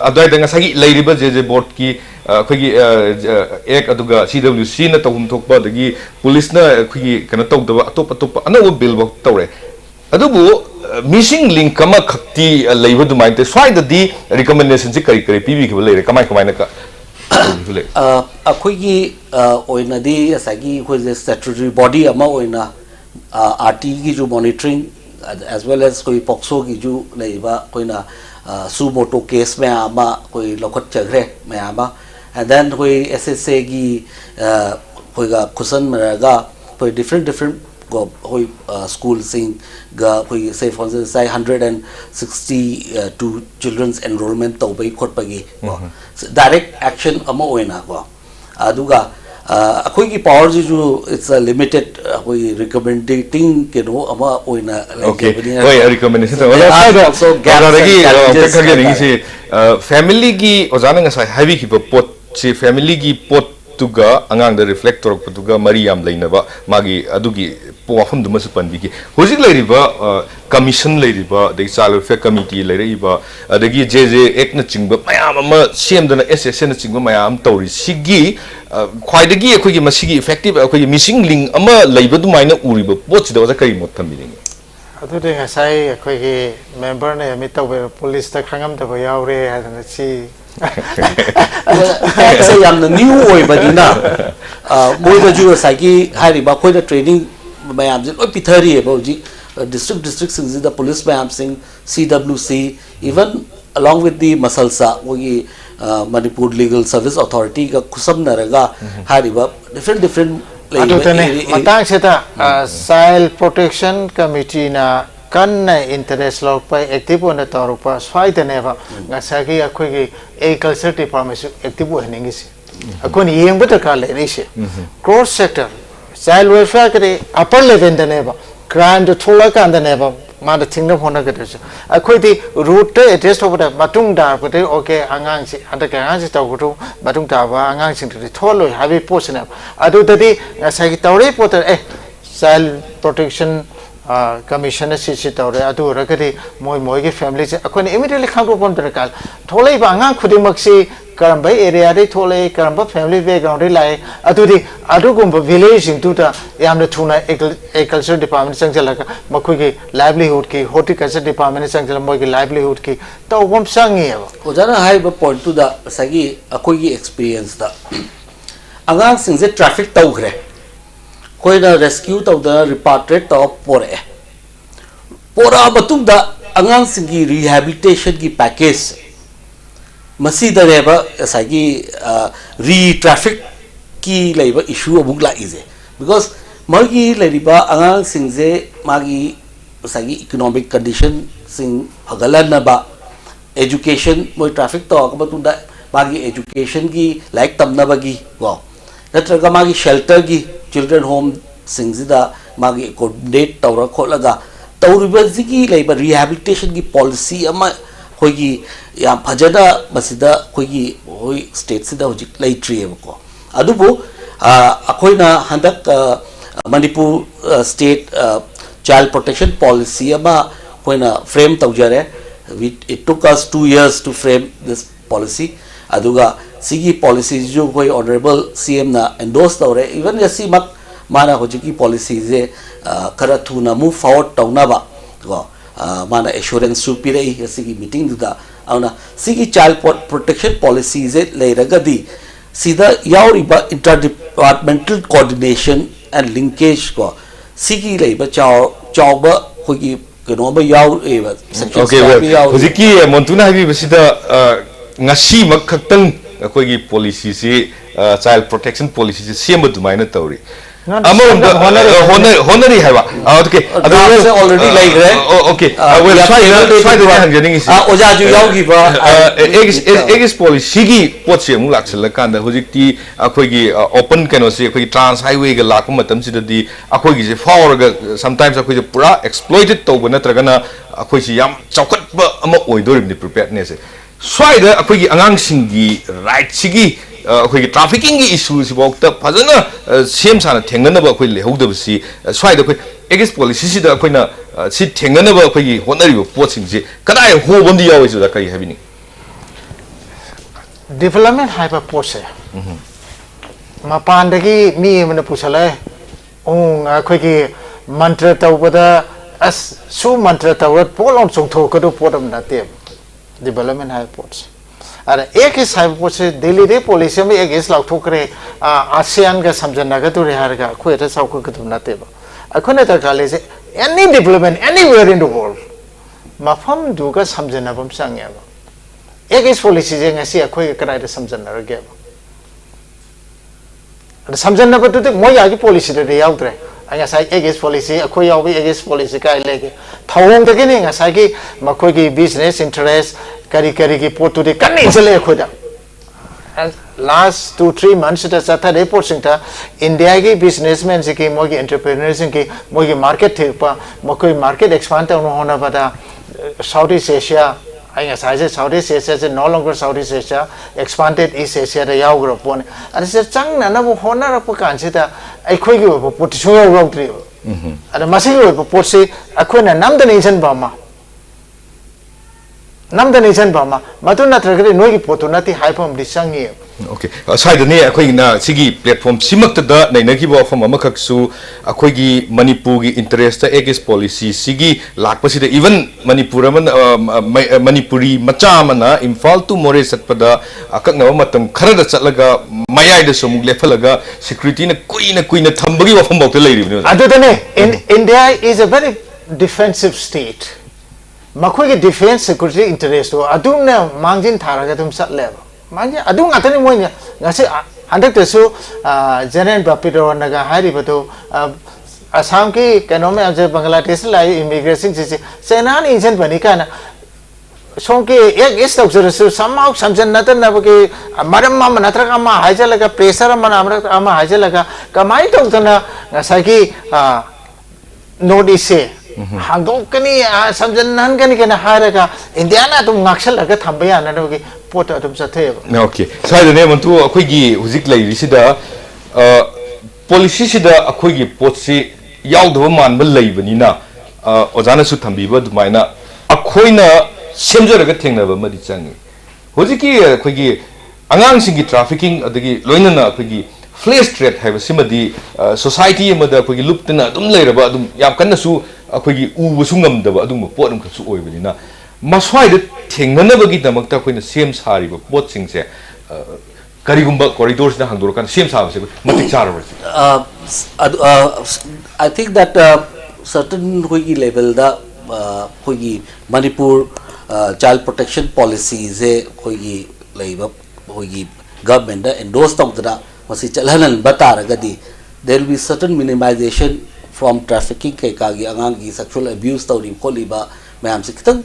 adai ngasagi leiriba JJ board ki akhoi ek aduga CWC na tawum thokba dagi police na akhoi kana tawdaba atop anaw bill bo tawre adubu missing link kama khakti leibudu mainte swaida di recommendation si kari pibi ki leire kamai na ka akhoi oina di asagi khoi statutory body ama oina RT की जो monitoring as well as कोई POCSO की जो लेबा कोई ना suo motu case में आमा कोई लोकट चगरे में आमा and then कोई SSA की कोई का कुशन में रहेगा कोई different कोई school सिंह का कोई say for instance 162 children's enrollment तो भाई खोट पगी direct action अमा ओइना को आदुगा अखोई की पावर जो it's a limited कोई recommending के नो अमा ओइना okay कोई recommendation तो also family की ओजाना ngasai heavy की pot si family की pot tuga angang da reflector tuga mariam leinaba magi adugi wafum duma su panbi ki hojik leiriba commission leiriba de child welfare committee leiriba adagi JJ ek na chingba mayam ama semdana SS na chingba mayam tori sigi khwaidagi akhoi gi masigi effective akhoi missing link ama leiba du maina uriba pot da kai mot thambiling adu de ngasai akhoi gi member ne mi tawbe police ta khangam da ba yaure hadana si say yam the new oy badina moi da ju sagi hari ba khoi da training mayam jin oi pithari e boji district sing the police mayam sing CWC even along with the masalsa wo Manipur Legal Service Authority ka kusam naraga hari ba different adutane matang seta child protection committee na kan interest lok pa active on the torupa swai teneva ngasagi akhoi gi agriculture department active ho ningi si akon yeng but ka le rise cross sector child welfare kare upper level teneva crime to thola kan teneva ma the thing of hona kare akhoi di root address of the matung da but okay angang si ada ka angang si taw ko matung da ba angang sing de tholo habi post na adu tadi ngasagi tawre poter child protection commission si tawre adu rakati moi ki family se akon immediately khang pon berakal tholai ba angang khuding mak si karamba area de tholai karamba family background de lai adu gum village sing tu ta yamna thuna agriculture department sang chala ka makoi ki livelihood ki horticulture department sang chala moi ki livelihood ki to bom sang ye ojana hai ba point tu da sagi akoi ki experience da angang sing se traffic tau gre koi na rescue tau da repatriate tau pore pora batung da angang sing ki rehabilitation ki package masi da reba sagi re traffic ki leiba issue abuk la ize because magi leiba angang sing je magi sagi economic condition sing hagalan na ba education moi traffic to ka batung da magi education ki like tam na bagi go natraga magi shelter ki children home sing da magi coordinate tawra kholaga tawriba zigi leiba rehabilitation ki policy ama khoi yam phajada masida khoi hoi state sida hojik leitri ko adubu akhoina handak manipur state child protection policy ama khoina frame tawjare it took us 2 years to frame this policy aduga sigi policy jo khoi honorable cm na endorse tawre even yasi mak mana hojiki policy je khara thuna move forward tawna ba ko mana assurance su pirei sigi meeting da auna sigi child protection policies leiragadi sida yauriba interdepartmental coordination and linkage ko sigi leiba chawba khogi keno ba yaw eba section hojiki montuna habi basida ngasi mak khaktang khogi policy si child protection policy si semba dumaina tawri honori hai ba okay already like okay I will try to hand getting is oja ju yaw gi ba egis policy gi pot se mu laksal kan da hojik ti akhoi gi open kano se akhoi trans highway ga lak matam si di akhoi gi se for ga sometimes akhoi je pura exploited to ba natraga na akhoi si yam chaukat ba ama oidorim ni preparedness swai da akhoi gi angang singi right sigi akhoi trafficking gi issue si bok ta phajana sem sana thengna ba akhoi lehodab si swai da akhoi egis policy si da akhoi na si thengna ba akhoi gi honari ba pot sing si kadai ho bom di yawi su da kai habini development hyper pose mapan dagi mi mana pusala akhoi gi mantra tawbada as su mantra tawat polon song tho ko do podam na te development hyper pose अरे एक ही साइब पोसे दिल्ली रे police में एक इस lakh ठोकरे ASEAN का समझना का तो रेहार का कोई ऐसा साउक का तुम नाते बा अखने तक काले से any development anywhere in the world माफम दुगा समझना बम सांगे बा एक इस पुलिस जे ngasi अखोई कराय रे समझना रे बा अरे समझना बा तो मोय आगे पुलिस रे याव त्रे आया साइ एक इस पुलिस अखोई याव भी एक इस पुलिस का लेके थावों तक नहीं ngasa की मखोई की business interest kari ki potu de kan ni chale khoda and last 2-3 months ta satha report singta india ki businessmen se ki mogi entrepreneurs ki mogi market the pa mokoi market expand ta hona bada Southeast Asia ai size Southeast Asia is no longer Southeast Asia expanded East Asia da yaw gro pon and se chang na bu hona ra pa kan se ta ai khoi ki bo pot chu yaw ro tri and masi ko pot se akhoi na nam da nation ba ma namda nation ba ma matu na tragre noi ki potu na ti hypom disangi okay side ne akhoi na sigi platform simak da nei na ki bo form amakak su akhoi gi manipur gi interest egis policy sigi lakpa si da even manipur man manipuri macha mana imphal to more satpada akak na matam khara da chatlaga mayai da somuk lefalaga security na kuina thambagi wa form bok te leiri ne adu da ne India is a very defensive state makoi ke defense security interest ho adum na mangjin thara ga tum sat le mangjin adum atani moi ngase हंदकतसु general बापिरोनगा हारिबतो असम की कनो में अब बांग्लादेश लाई immigration से सेना ने इंजन बनी का ना सों के एक इस तक से समाव समझन नतर न बके मरम मा नतर का मा हाइजा लगा प्रेशर मा अमर मा हाइजा लगा कमाई तो तना सकी नोटिस से हांगो कनी समझन नन कनी के ना हारेगा इंडिया ना तुम नक्सल लगा थंबया ना बके पोट तुम सथे ओके साइड ने मंतु अखोगी हुजिक लैरिसिदा पॉलिसी सिदा अखोगी पोटसी यावदब मानब लैबनिना ओजानासु थंबीबा दुमाइना अखोइना सेमजरगा थेंगनबा मदि चंगी होजिकी अखोगी अंगांसिंगी ट्रैफिकिंग अदगी लोइनना अखोगी फ्लैश ट्रेड हाइबसिमदि सोसाइटी अमदा अखोगी लुप्तना अदुम लैरबा अदुम याम कन्नसु अखोगी उबसु ngамदबा अदुम पोटम खसु ओइबनिना मस्वाइद थेंगनबगी दमकता अखोइना सेम सारिबा पोटसिंगसे करीगुंबा कॉरिडोर्स ना हांगदोरकान same साबसे मतिक चारबसे I think that certain होगी level दा होगी Manipur child protection policies होगी लाइव होगी government दा endorse तौदरा मसी चलहनन बता रगदी there will be certain minimization from trafficking के कागी अंगांग की sexual abuse तौरी कोलीबा मैं हमसे कितन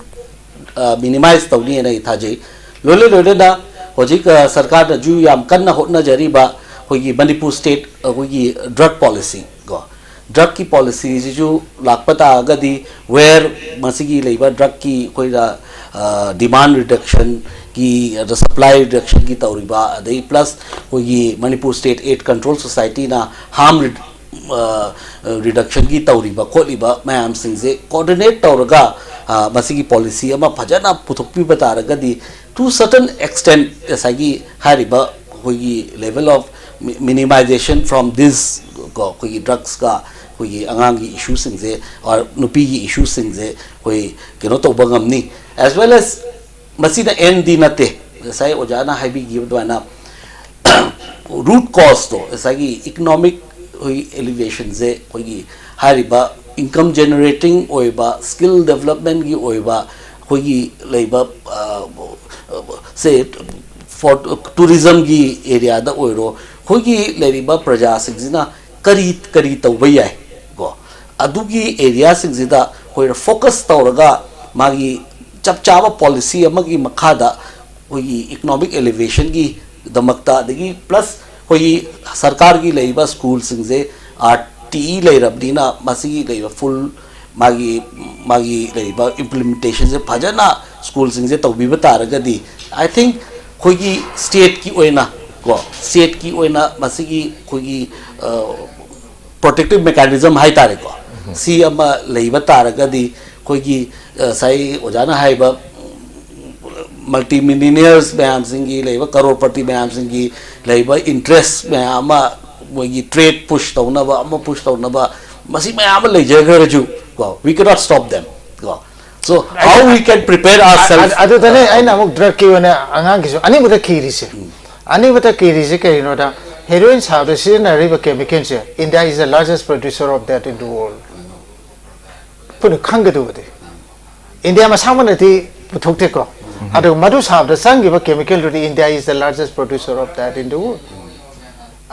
minimize तौनी है ना इताजे लोले लोले दा होजिक सरकार दा जू याम कन्ना होना जरीबा होगी मणिपुर स्टेट होगी ड्रग पॉलिसी गो ड्रग की पॉलिसी जो लापता गदी वेयर मसीगी लेबा ड्रग की कोई डिमांड रिडक्शन की सप्लाई रिडक्शन की तौरीबा अदई प्लस होगी Manipur state AIDS control society ना हार्म रिडक्शन की तौरीबा खोलीबा मैम सिंह से कोऑर्डिनेट तौरगा मसीगी पॉलिसी अमा फजना पुथुपी बता रगदी to certain extent ऐसागी हारिबा होगी level of minimization from this कोई drugs का कोई अंगांगी issues सिंगे और नुपी की issues सिंगे कोई किनो तो बंगमनी as well as मसीना end दी नते ऐसा ही ओजाना है भी गिव द्वाना root cause तो ऐसागी economic कोई elevation से कोई हारिबा income generating ओइबा skill development की ओइबा कोई लेबा से फॉर टूरिज्म की एरिया दा ओइरो होगी लेरिबा प्रजा सिंजिना करी करी तौबा याय गो अदुगी एरिया सिंजिदा होय फोकस तौरगा मागी चपचाबा पॉलिसी अमगी मखादा होगी इकोनॉमिक एलिवेशन की दमकता दगी प्लस होगी सरकार की लेरिबा स्कूल सिंजे आरटीई लेरबदीना मसी लेरिबा फुल मागी मागी लेरिबा इंप्लीमेंटेशन से फजना स्कूल सिंजे तौबीबा तारगदी आई थिंक खोगी स्टेट की ओइना को स्टेट की ओइना मसीगी खोगी प्रोटेक्टिव मैकेनिज्म हाई तारे को सी अमा लेइबा तारगदी खोगी साई ओजाना हाइबा मल्टी मिलियनियर्स मैम सिंगी लेइबा करोड़पति मैम सिंगी लेइबा इंटरेस्ट मैम मोगी ट्रेड पुश तौनबा अमा पुश तौनबा मसी मैम लेजगरजु को we can not stop them को so how we can prepare ourselves adu tane aina amuk drug ki one angang ki so ani bata khiri se ani bata khiri se kai no da heroin sa the sinari ba chemical se India is the largest producer of that in the world pun khang du de India ma samana ti puthok te ko adu madu sa the sang ba chemical to India is the largest producer of that in the world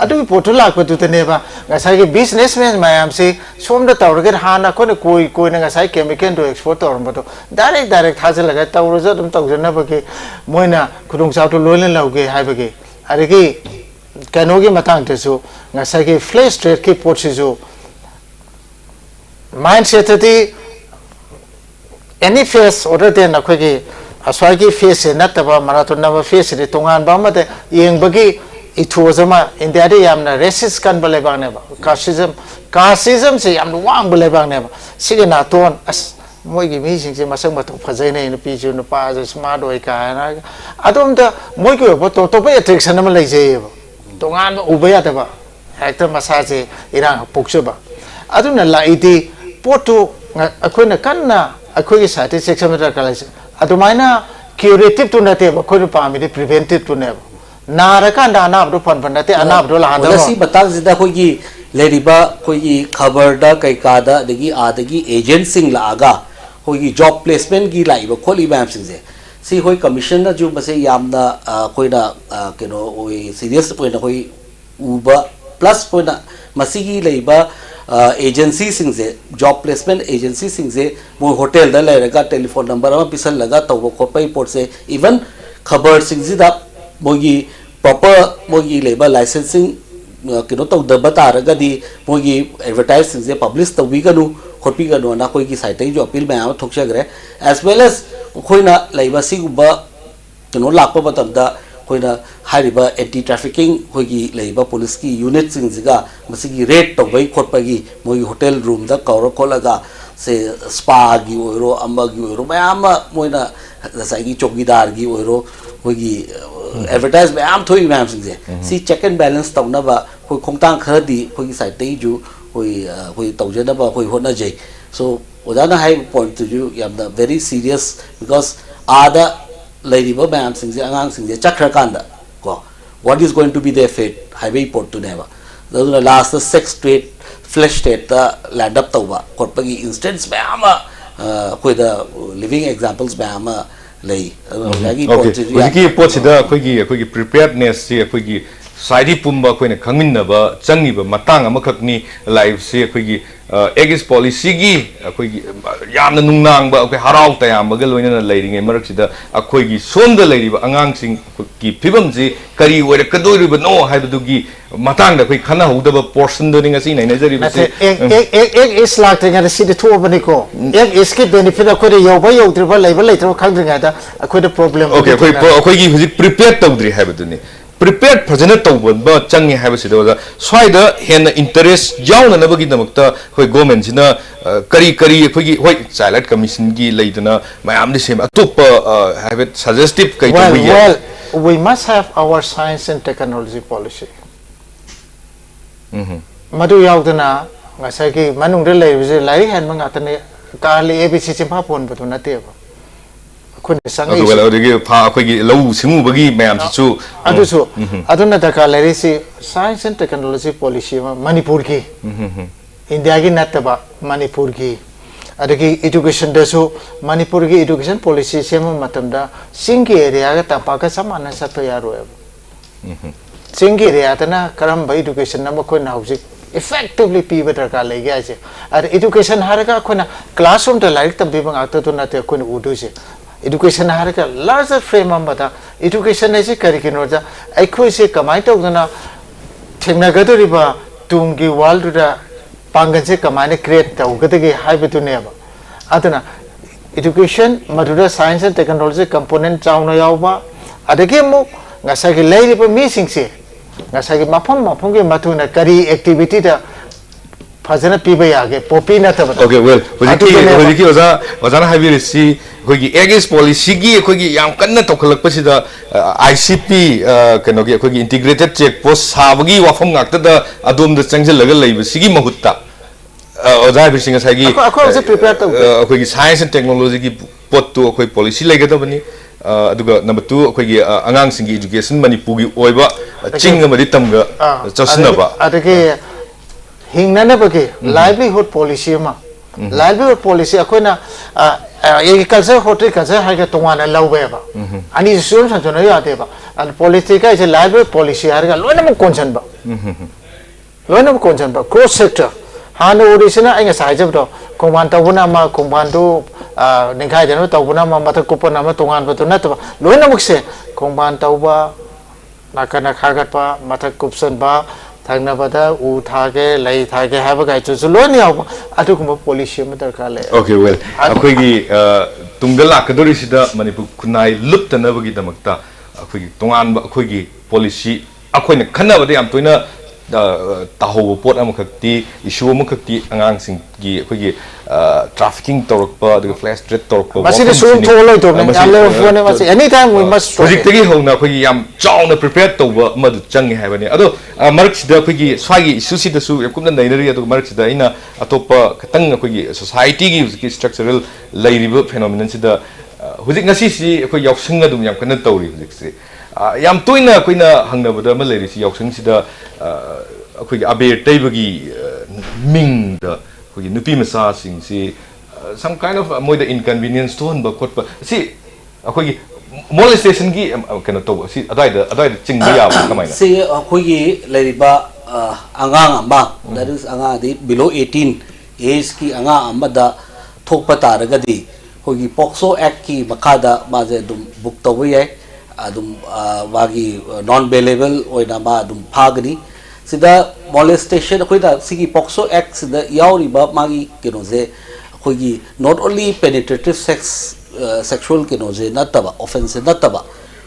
adu potu lak pa tu tane ba ngasai ke businessman mayam se som da tawrger hana ko ne koi na ngasai chemical to export tor ma to direct thajal laga tawro dum tawjana ba ke moina khudung chaw to lolen lauge hai ba ke are ke kano ge matang te so ngasai ke flash trade ke port se so mindset ti any face order de na ko ke aswai ki face na ta ba marathon na ba face de tongan ba ma te yeng ba ki इथोजमा India दे यामना resist कन बले बाने बा कासिज्म से याम वांग बले बाने बा सिगे ना तोन अस मोगी मी सिंग से मसंग बतो फजै नै न पिजु न पाज स्मार्ट ओइ का ना अदोम त मोगी बतो तो पे अट्रैक्शन म लै जे तोंगान उबया त बा हेक्टर मसा से इरांग पोक्सो बा अदुन लाइति पोटो अखोइना कन्ना अखोगी सैटिस्फैक्शन म रखलाइसे अदुमाइना क्यूरेटिव टु नते बा खोइ पामी दे प्रिवेंटिव टु ने नारकान अनाबदो फनफनते अनाबदो लादो सी बताग जिदा कोई लेरिबा कोई खबर दा कैकादा दगी आदगी एजेंट सिंग लागा कोई जॉब प्लेसमेंट की लाइबा खोली मैम सिंग से सी कोई कमीशन ना जो बसे यामना कोई ना केनो कोई सीरियस कोई ना कोई uba plus point masigi leiba agency singse job placement agency singse mo hotel da lairaga telephone number ama pisal laga tawba khopai port se even khabar singsi da mogi proper mogi leiba licensing kino tawda taraga di mogi advertising se publish tawi ganu khopi ganu na koi ki site jo appeal ma thokchagre as well as khoina leiba siguba kino lakpa batamda koina hariba anti trafficking hogi leiba police ki unit sing jiga masigi raid to bai khotpagi moi hotel room da kawra kholaga se spa gi oiro amba gi oiro mayama moina saigi chokidar gi oiro hogi advertise mayam thoi mayam sing je si check and balance tawna ba hoi khongtang khadi hogi site te ju hoi tawjana ba hoi hona jai so odana high point to you yamda very serious because ada Ladiba Bam Sings, Angang Sings, Chakrakanda. What is going to be their fate? Highway port to never. The last 6 straight flesh state land up Tauba. Korpagi instance Bama with the living examples Bama lay. Okay, Pochida, Quiggy preparedness, Quiggy Saidi Pumba, Queen Kaminaba, Changiba, Matanga Makakni, live, say Quiggy. Egis policy gi akoi yamna nungnang ba akoi harau tayam bagal loina leiding e marak sida akoi gi sonda leiri ba angang sing ki phibam ji kari oira kadoi ba no haibadu gi matang da koi khana hauda ba portion do ning asi nai najari ba se ek is lak tenga si de thu bani ko ek is ki benefit akoi de yoba yodri ba leiba leitro khangdringa da akoi de problem okay akoi gi huji prepare tawdri haibadu ni prepared fazana tawba changi habasida waza swaida hen interest yauna nabagi damakta khoi government sina kari khogi hoi child commission gi leidana mayam ni sem atop have it suggestive kai to well we must have our science and technology policy madu yaudana ngasai ki manung de lei bise lai han manga tane kali abc chimpa pon batu na te ba khone sangai well odigi pha khoi gi lau simu bagi mayam chu adusu aduna taka leri si science and technology policy ma manipur ki india gi nataba manipur ki adagi education da so manipur gi education policy sema matamda singi area ga tapaka samana satto yaro singi area tana karam ba education na ko na hausi effectively people ka le ga je ar education haraga khona classroom da like tam bi bang ato to na te ko udu je education haraga larger frame amata education is curriculum ja aikoi se kamai to na thengna ga to riba tumgi world da pangan se kamai create ta ugadagi haibetu ne ba adana education madura science and technology component chauna yawba adagi mu ngasai gi lai riba mi singse ngasai gi mapam gi matuna kari activity da fazana piba yage popi na ta okay well hojiki oza na habirisi khogi egis policy gi khogi yam kanna tokhalak pasida ICP kano gi khogi integrated check post sabagi wafam ngakta da adom da changjal laga leiba sigi mahutta oza habirisi ngasai gi khogi science and technology gi pot to khoi policy lega da bani aduga number 2 khogi angang singi education manipur gi oiba ching amadi tamga chasnaba adagi hingnana bagi livelihood policy ma livelihood policy akoina agriculture horticulture ha ga tongana lawbe ba ani sum sanjona yade ba and policy is a livelihood policy har ga loina mo concern ba cross sector hanu odisina ainga sajab do komban tabuna ma komban do ningai jano tabuna ma mata kupana ma tongan ba to na to loina mo se komban tauba nakana khagat pa mata kupsan ba thangna bada u thage lai thage haba gai chu loni aw atu kuma policy ma darkar le okay well akoi gi tungala kadori sida manipur kunai luptana bagi damakta akoi gi tongan ba akoi gi policy akoi na khana bada yam toina taho pot amakti issue amakti angang sing gi akoi gi trafficking torokpa the flash trade torokpa masih sum tholoi to nyale phone masih anytime we must project tagi hona akoi gi yam chauna prepare to ba madu changi habani ado marak sida akoi gi swagi issue sida su yakumna nainari ado marak sida ina atopa katang akoi gi society gi structural lairiba phenomenon sida hujik ngasi si akoi yaksing adum yam kana tawri hujik si yam toina koina hangnabada ma lairi si yaksing sida akoi gi abe taibagi ming da akoi gi nupi masa sing si some kind of more the inconvenience to honba khotpa si akoi gi molestation की kena to si adai chingba ya kamai na si khoi leriba angang amba, that is anga di below 18 age ki anga amba da thokpa taragadi khoi POCSO Act ki makada maje dum book tawi ye adum wagi non bailable oina ma dum phagani sida molestation khoi da sigi POCSO Act sida yauriba magi kenoje khoi not only penetrative sexual kenoje nataba offense nataba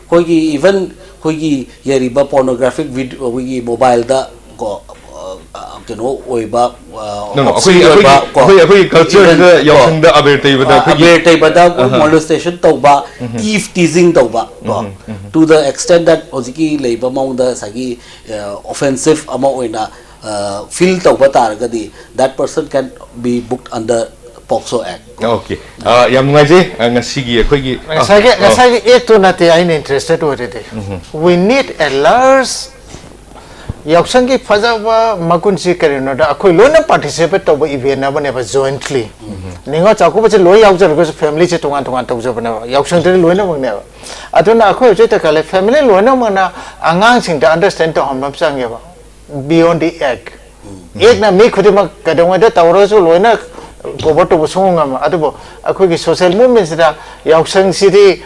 khoi even khoi yeriba pornographic video khoi mobile da ko keno oiba no akoi culture da yausang da abertai bada molestation tauba eve teasing tauba to the extent that oziki leiba maung da sagi offensive ama oina feel tauba targadi that person can be booked under POCSO Act. Okay. Yam ngai je ngasigi akoi gi ngasagi ek to nate I interested orede. We need a large yausang ki fajaba makun si karino da akoi loina participate to event na bane ba jointly. Ningo chako ba che loi yausang ko family che tongan tau jo bana yausang de loina bane ba. Aduna akoi je ta kale family loina mana angang sing da understand to hom sang ya ba beyond the egg. Egg na mi khudima kadong da tawro so loina gobo to songam adubo akoi ki social movement da yausang city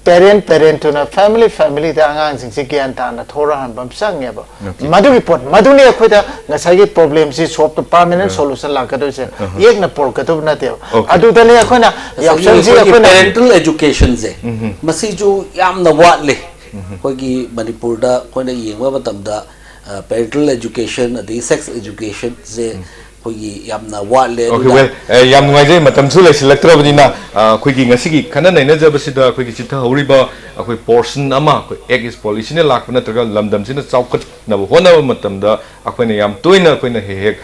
parent to na family da angang sing sigyan ta na thora han bam sang ya ba madu report madu ne akoi da ngasai ki problem si solve to permanent solution la ka do se ek na por ka to na te adu da ne akoi na yausang si akoi na parental education je masi ju yam na wat le koi ki manipur da koi na yengwa batam da parental education adi sex education je yamna wale okay well yam ngai je matam chu lesilaktra bani na khoi gi ngasi gi khana nai na jaba sida khoi gi chitha horiba khoi portion ama khoi egg is policy ne lak na traga lamdam sina chaukat na hona matam da akhoi ne yam toina khoi na he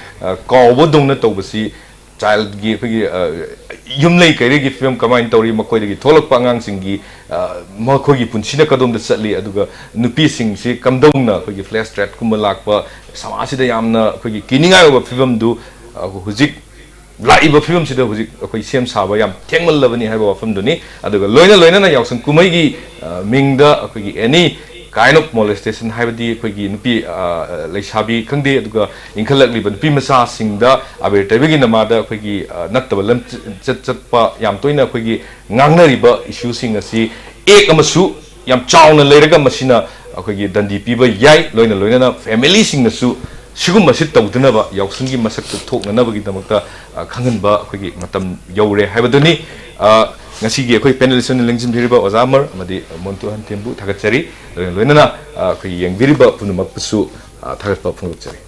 kaw bo dong na tobasi child gi khoi gi yum lei kai gi film kamain tori makoi gi tholak pangang sing gi ma khoi gi punsina kadom da chatli aduga nupi sing si kamdong na khoi gi flash threat kum lak pa samasi da yamna khoi gi kininga ba film du huzik laiba film sida huzik akoi sem saba yam thengmal labani haiba wafam duni aduga loina na yausang kumai gi mingda akoi gi any kind of molestation haibadi akoi gi nupi leisabi khangde aduga inkhalak liban pi masa singda abe tabegi namada akoi gi nattaba lam chatpa yam toina akoi gi ngangnariba issue sing asi ek amasu yam chauna leiraga masina akoi gi dandi piba yai loina na family sing nasu sigum masit tawdnaba yausanggi masak thoknanabagi damakta khanganba akhoi matam yaure haibaduni ngasi gi akhoi panelist ne lengjim biriba ozamar amadi montu han tembu thagachari loinana akhoi yengbiriba punumak pusu thagatpa phungchari